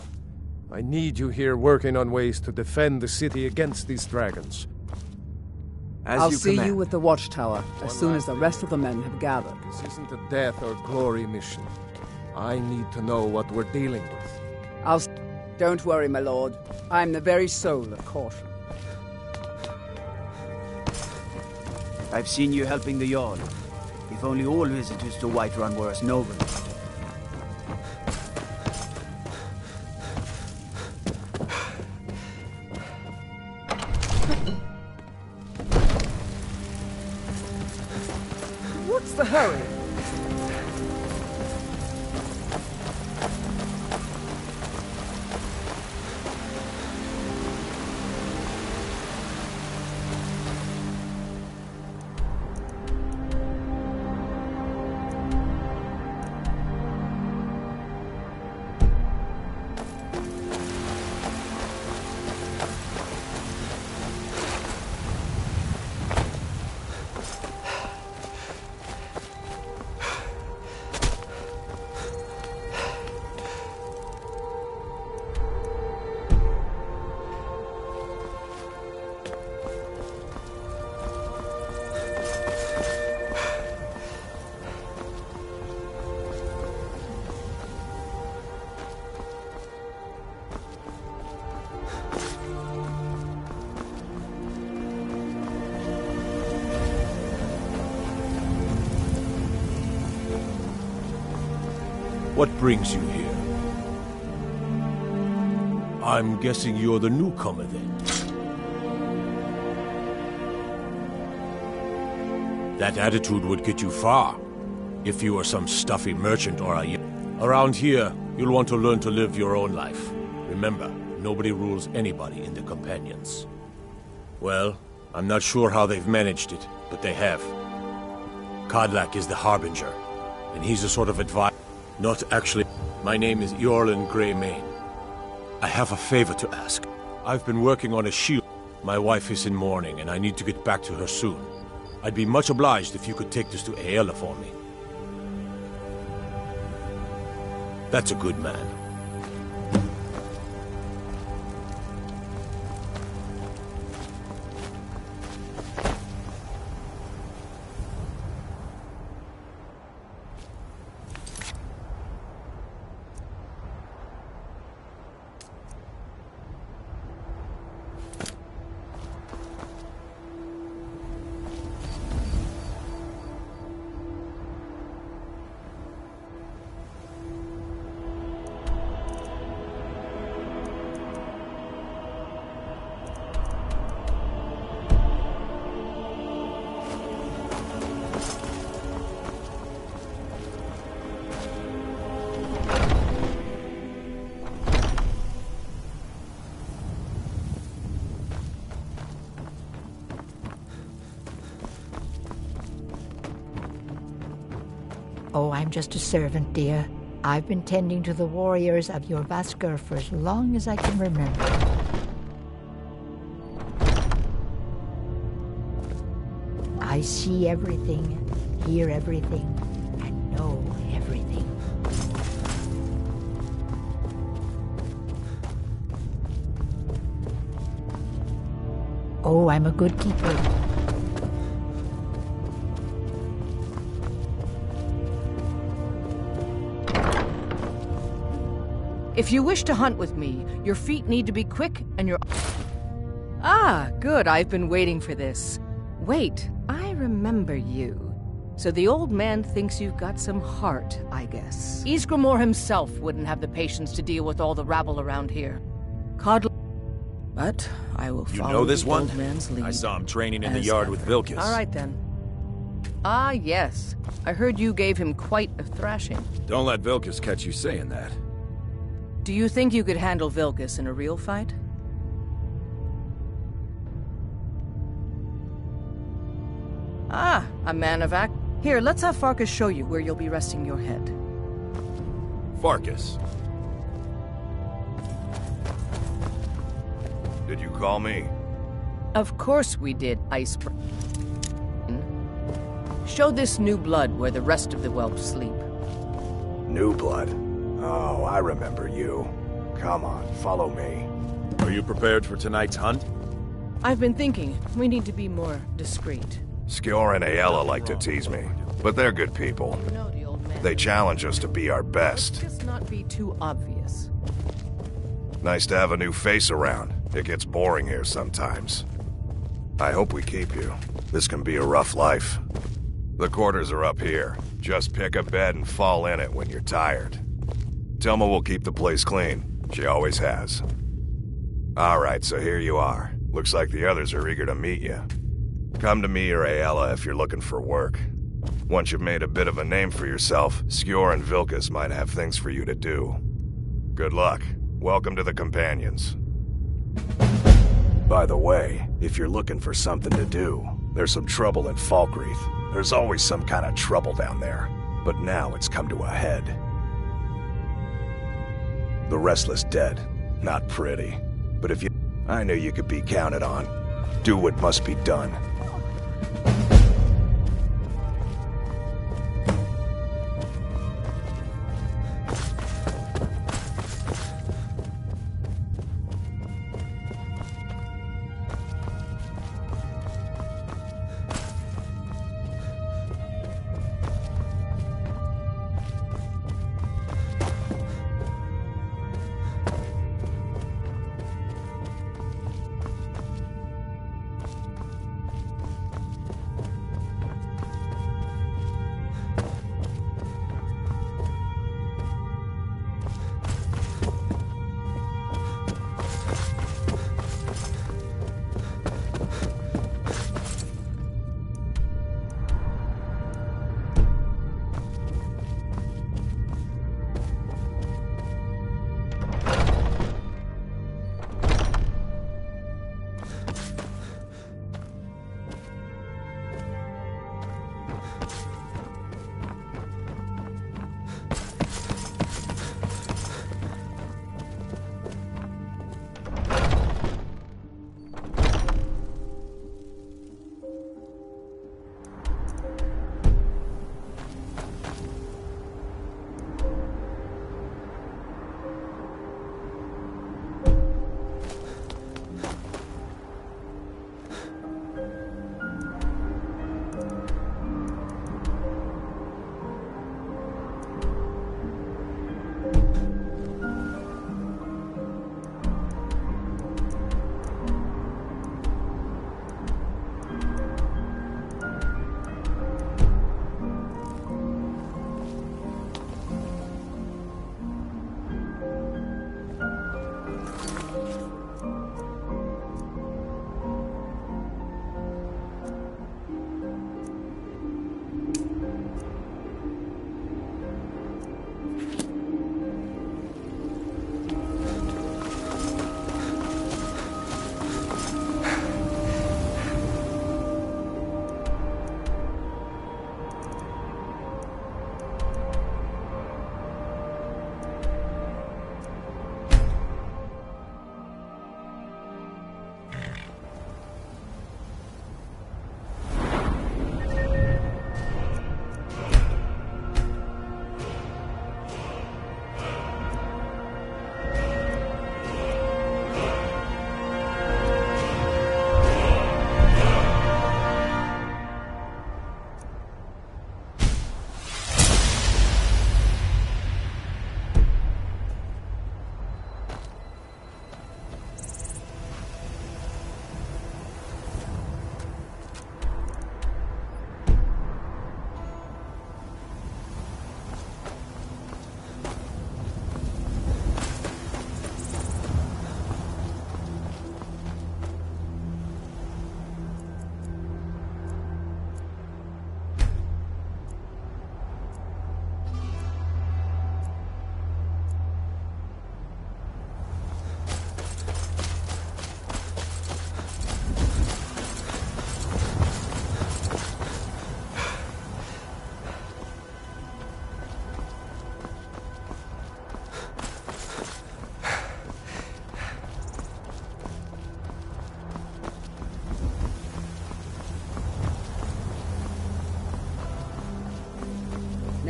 I need you here working on ways to defend the city against these dragons. I'll see you with the watchtower as soon as the rest of the men have gathered. This isn't a death or glory mission. I need to know what we're dealing with. Don't worry, my lord. I'm the very soul of caution. I've seen you helping the Jarl. If only all visitors to Whiterun were as noble. What's the hurry? What brings you here? I'm guessing you're the newcomer then. That attitude would get you far. If you were some stuffy merchant or a... Around here, you'll want to learn to live your own life. Remember, nobody rules anybody in the Companions. Well, I'm not sure how they've managed it, but they have. Kodlak is the Harbinger, and he's a sort of advisor. Not actually. My name is Eorlund Greymane. I have a favor to ask. I've been working on a shield. My wife is in mourning, and I need to get back to her soon. I'd be much obliged if you could take this to Aela for me. That's a good man. Oh, I'm just a servant, dear. I've been tending to the warriors of your Vaskr for as long as I can remember. I see everything, hear everything, and know everything. Oh, I'm a good keeper. If you wish to hunt with me, your feet need to be quick and your... Ah, good, I've been waiting for this. Wait, I remember you. So the old man thinks you've got some heart, I guess. Ysgramor himself wouldn't have the patience to deal with all the rabble around here. But I will follow You know this the one? old man's lead. I saw him training in the as yard ever. with Vilkis. All right, then. Ah, yes. I heard you gave him quite a thrashing. Don't let Vilkis catch you saying that. Do you think you could handle Vilkis in a real fight? Ah, a man of act. Here, let's have Farkas show you where you'll be resting your head. Farkas. Did you call me? Of course we did, Iceberg. Show this new blood where the rest of the whelps sleep. New blood? Oh, I remember you. Come on, follow me. Are you prepared for tonight's hunt? I've been thinking, we need to be more discreet. Skjor and Aela like to tease me, but they're good people. They challenge us to be our best. Just not be too obvious. Nice to have a new face around. It gets boring here sometimes. I hope we keep you. This can be a rough life. The quarters are up here. Just pick a bed and fall in it when you're tired. Tilma will keep the place clean. She always has. Alright, so here you are. Looks like the others are eager to meet you. Come to me or Aela if you're looking for work. Once you've made a bit of a name for yourself, Skjor and Vilkas might have things for you to do. Good luck. Welcome to the Companions. By the way, if you're looking for something to do, there's some trouble in Falkreath. There's always some kind of trouble down there, but now it's come to a head. The Restless dead. Not pretty. But if you... I knew you could be counted on. Do what must be done.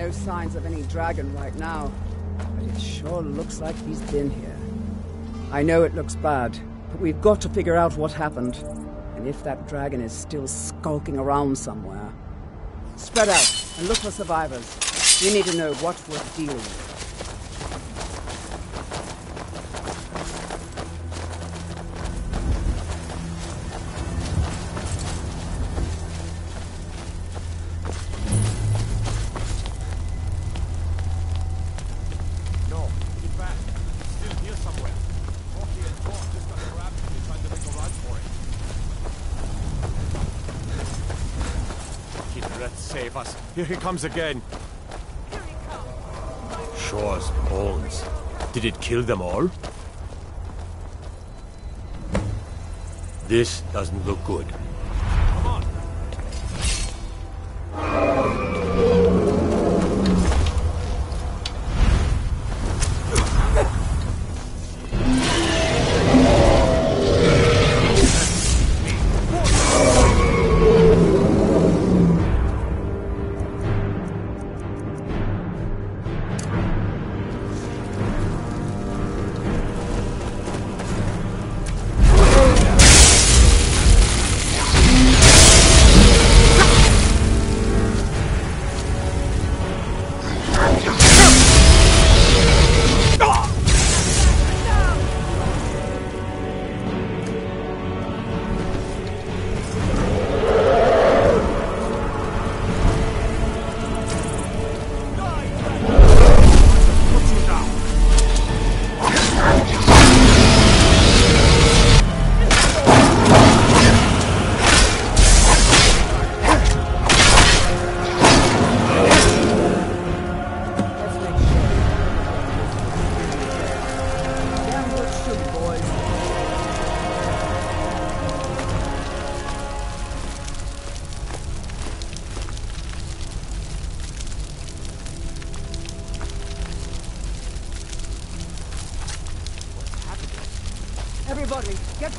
No signs of any dragon right now, but it sure looks like he's been here. I know it looks bad, but we've got to figure out what happened, and if that dragon is still skulking around somewhere. Spread out and look for survivors. We need to know what we're dealing with. Save us. Here he comes again. Shore's bones. Did it kill them all? This doesn't look good. Come on. Everybody, get...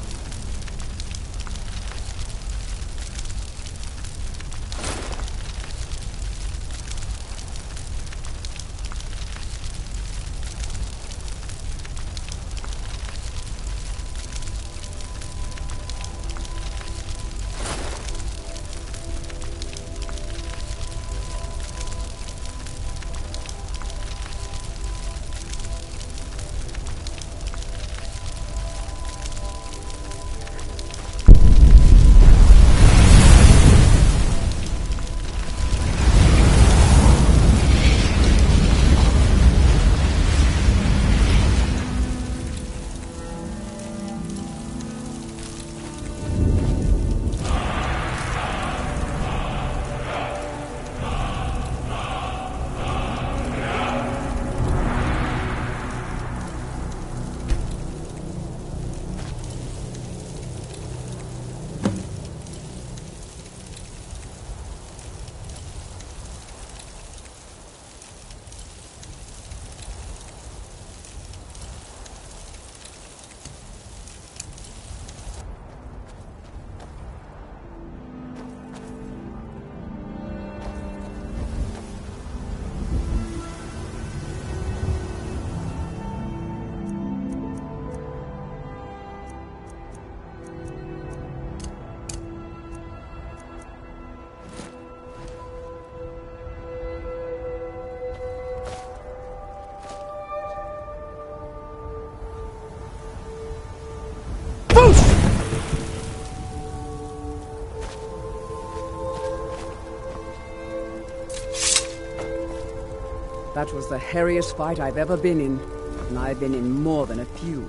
That was the hairiest fight I've ever been in, and I've been in more than a few.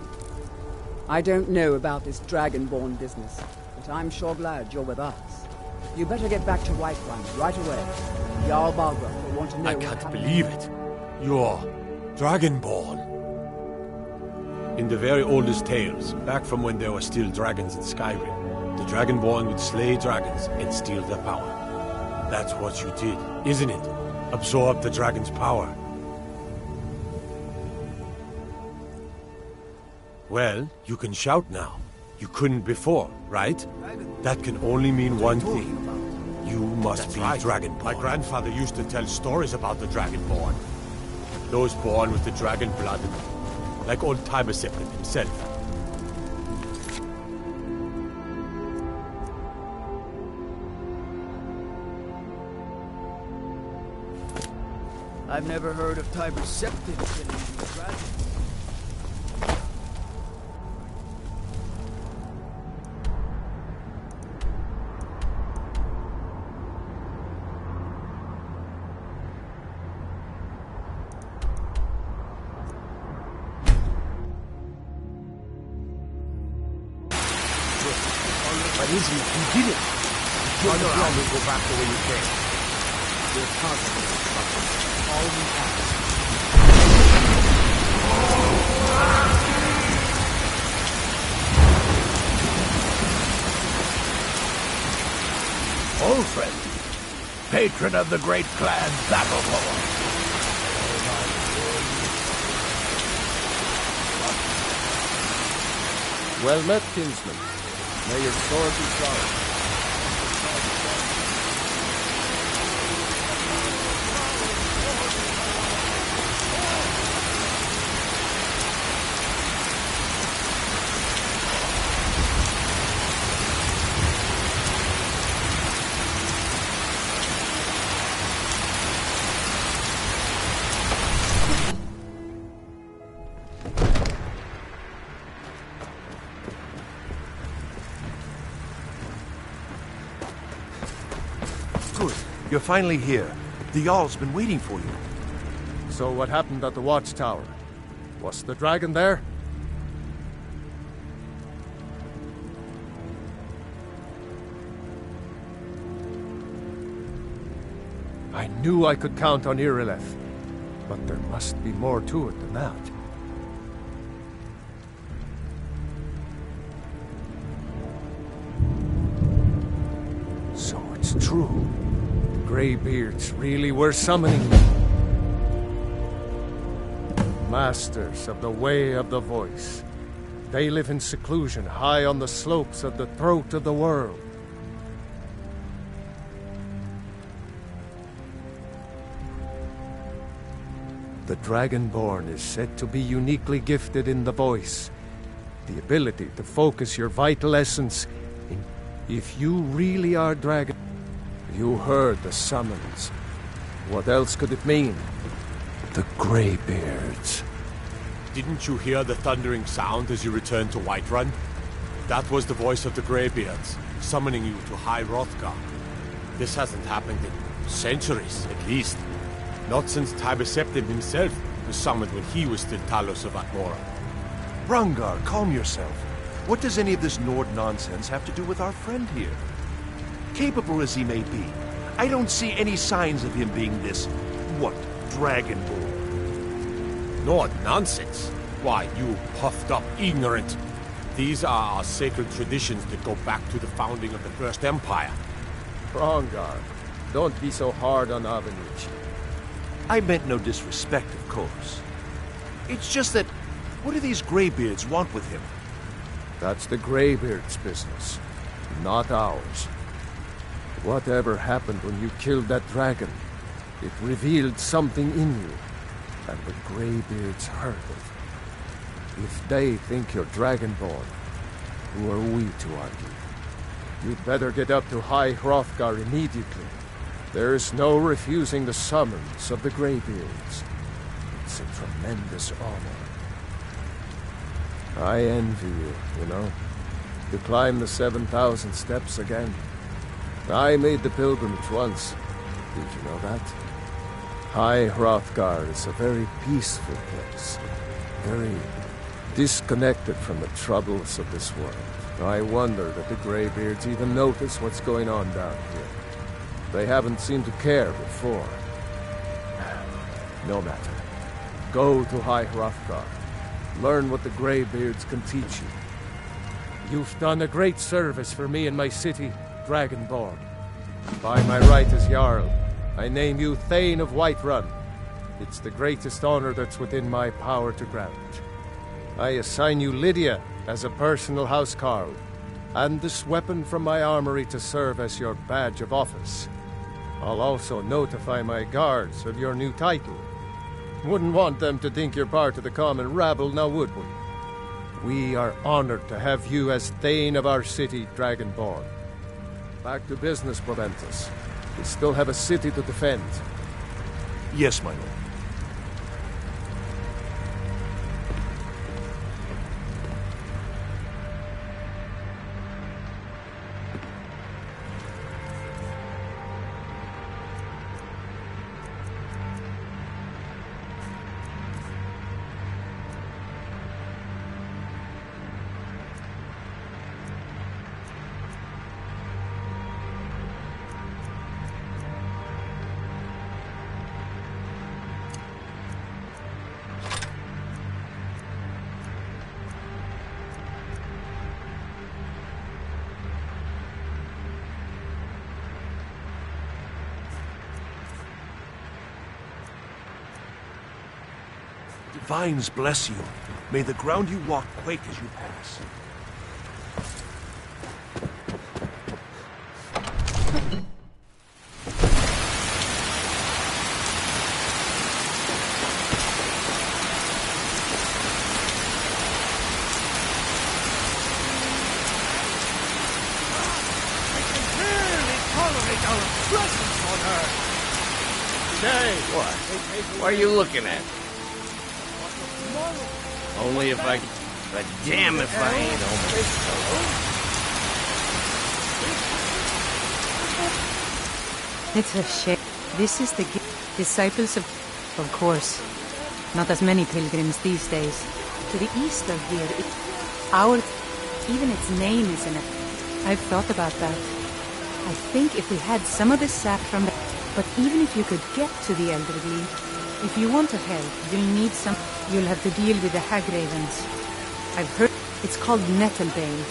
I don't know about this Dragonborn business, but I'm sure glad you're with us. You better get back to Whiterun right away. Jarl Balgruuf will want to know I can't believe it. You're Dragonborn. In the very oldest tales, back from when there were still dragons in Skyrim, the Dragonborn would slay dragons and steal their power. That's what you did, isn't it? Absorb the dragon's power. Well, you can shout now. You couldn't before, right? That can only mean one thing. You must be Dragonborn. My grandfather used to tell stories about the Dragonborn. Those born with the dragon blood, like old Tiber Septim himself. I've never heard of Tiber Septim killing any dragons. But Izzy, you did it! Oh no, I will go back the way you came. We're positive of all we ask. Ulfric, patron of the great clan Battleborn. Well met, kinsman. May your sword be sharp. You're finally here. The Jarl's been waiting for you. So what happened at the watchtower? Was the dragon there? I knew I could count on Irileth, but there must be more to it than that. So it's true. Greybeards really were summoning me. Masters of the Way of the Voice. They live in seclusion high on the slopes of the throat of the world. The Dragonborn is said to be uniquely gifted in the voice. The ability to focus your vital essence in... If you really are Dragon... You heard the summons. What else could it mean? The Greybeards. Didn't you hear the thundering sound as you returned to Whiterun? That was the voice of the Greybeards, summoning you to High Hrothgar. This hasn't happened in centuries, at least. Not since Tiber Septim himself was summoned when he was still Talos of Atmora. Hrongar, calm yourself. What does any of this Nord nonsense have to do with our friend here? Capable as he may be, I don't see any signs of him being this, Dragonborn? Nord nonsense? Why, you puffed up ignorant. These are our sacred traditions that go back to the founding of the First Empire. Hrongar, don't be so hard on Avenicci. I meant no disrespect, of course. It's just that, what do these Greybeards want with him? That's the Greybeards' business, not ours. Whatever happened when you killed that dragon, it revealed something in you, and the Greybeards heard it. If they think you're Dragonborn, who are we to argue? You'd better get up to High Hrothgar immediately. There's no refusing the summons of the Greybeards. It's a tremendous honor. I envy you know, to climb the 7,000 steps again. I made the pilgrimage once. Did you know that? High Hrothgar is a very peaceful place. Very disconnected from the troubles of this world. I wonder that the Greybeards even notice what's going on down here. They haven't seemed to care before. No matter. Go to High Hrothgar. Learn what the Greybeards can teach you. You've done a great service for me and my city, Dragonborn. By my right as Jarl, I name you Thane of Whiterun. It's the greatest honor that's within my power to grant. I assign you Lydia as a personal housecarl. and this weapon from my armory to serve as your badge of office. I'll also notify my guards of your new title. Wouldn't want them to think you're part of the common rabble, now would we? We are honored to have you as Thane of our city, Dragonborn. Back to business, Proventus. We still have a city to defend. Yes, my lord. Divines bless you. May the ground you walk quake as you pass. What are you looking at? Only if I... But damn if I ain't almost. It's a shame. This is the disciples of course. Not as many pilgrims these days. To the east of here, even its name is in it. I've thought about that. I think if we had some of the sap from the... But even if you could get to the elderly, if you want to help, you'll need some... You'll have to deal with the hag ravens. I've heard it's called Nettlebane.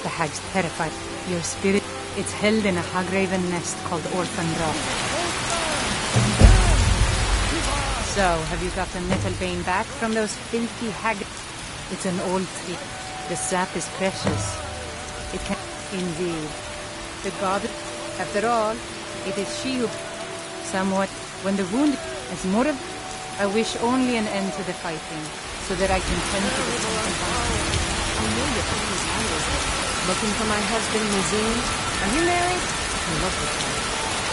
The hag's terrified. Your spirit, it's held in a hag raven nest called Orphan Rock. So, have you got the Nettlebane back from those filthy hag... It's an old tree. The sap is precious. It can... Indeed. The god... After all, it is she who... Somewhat, when the wound is more of... I wish only an end to the fighting, so that I can tend to the temple. I know your family's idols. Looking for my husband, Nazim? Are you married? I love the child.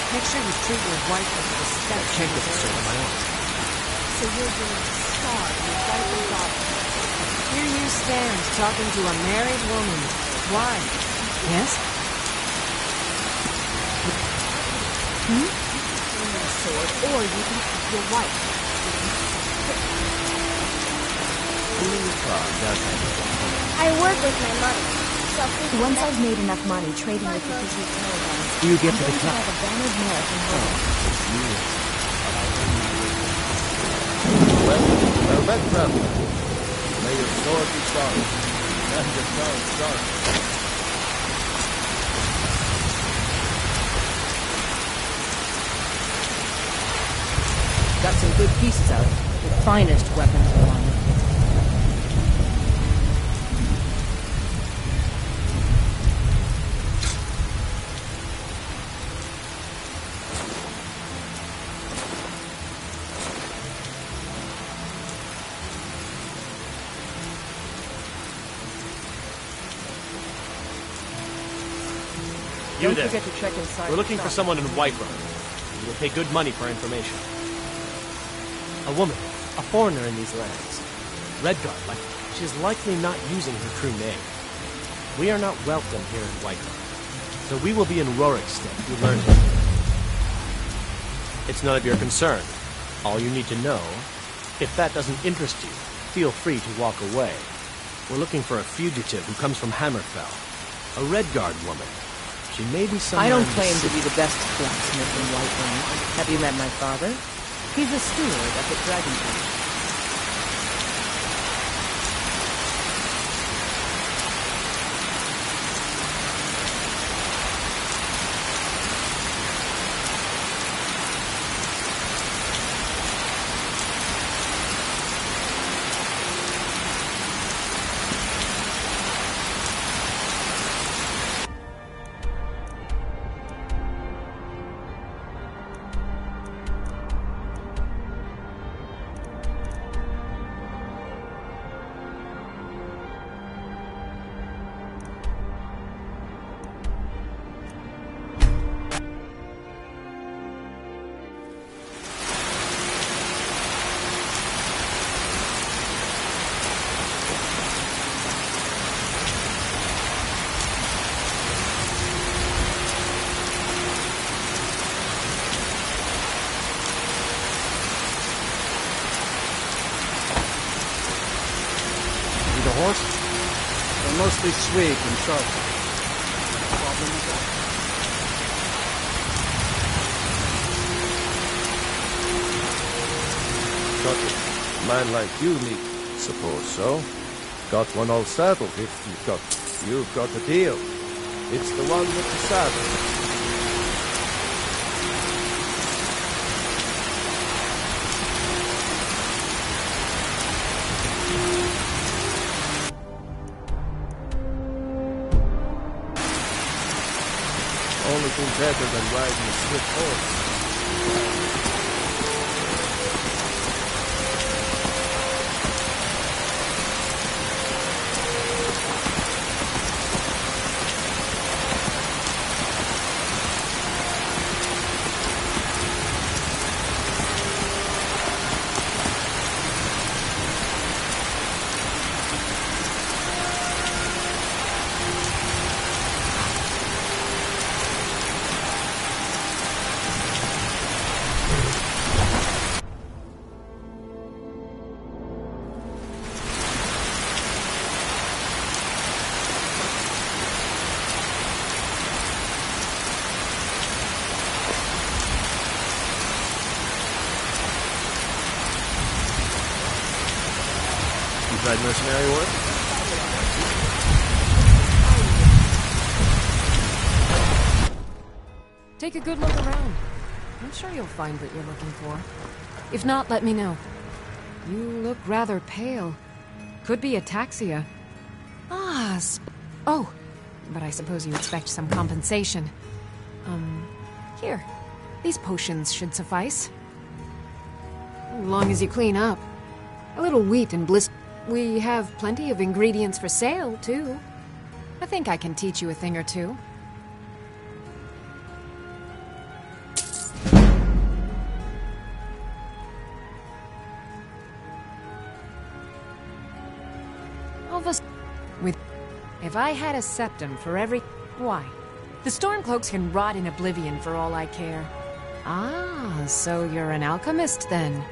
Make sure you treat your wife with respect. I can't get this straight on my own. So you're going to starve your wife and daughter. Here you stand, talking to a married woman. Why? Yes? Hmm? Your sword, or you can keep your wife. I work with my mother. So once I've made enough money trading with the Fiji caravans, Do you get I'm to the going club? have a bannered mare from home. Well met, traveler. May your sword be strong, and your tongue sharp. Got some good pieces out. The finest weapons along with it. You Don't there. forget to check inside. We're looking the for shop. someone in Whiterun. We will pay good money for information. A woman, a foreigner in these lands. Redguard, like she is likely not using her true name. We are not welcome here in Whiterun, so we will be in Rorikstead to learn. It's none of your concern. All you need to know, if that doesn't interest you, feel free to walk away. We're looking for a fugitive who comes from Hammerfell. A Redguard woman. She may be somewhere I don't in the claim to city. be the best blacksmith in Whiterun. Have you met my father? He's a steward up at Dragonbridge. the horse? They're mostly sweet and sharp. Problem with that? Got it. Man like you need. Suppose so. Got one all saddled if you've got a deal. It's the one with the saddle. Only thing better than riding a swift horse. Tried mercenary work? Take a good look around. I'm sure you'll find what you're looking for. If not, let me know. You look rather pale. Could be ataxia. Oh, but I suppose you expect some compensation. Here. These potions should suffice. As long as you clean up. A little wheat and bliss. We have plenty of ingredients for sale, too. I think I can teach you a thing or two. If I had a septum for every... Why? The Stormcloaks can rot in oblivion for all I care. Ah, so you're an alchemist, then.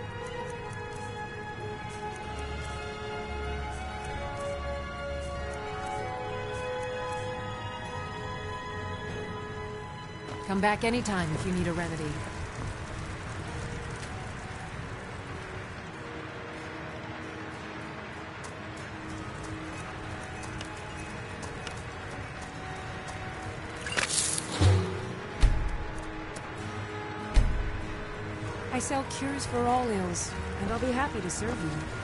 Come back anytime if you need a remedy. I sell cures for all ills, and I'll be happy to serve you.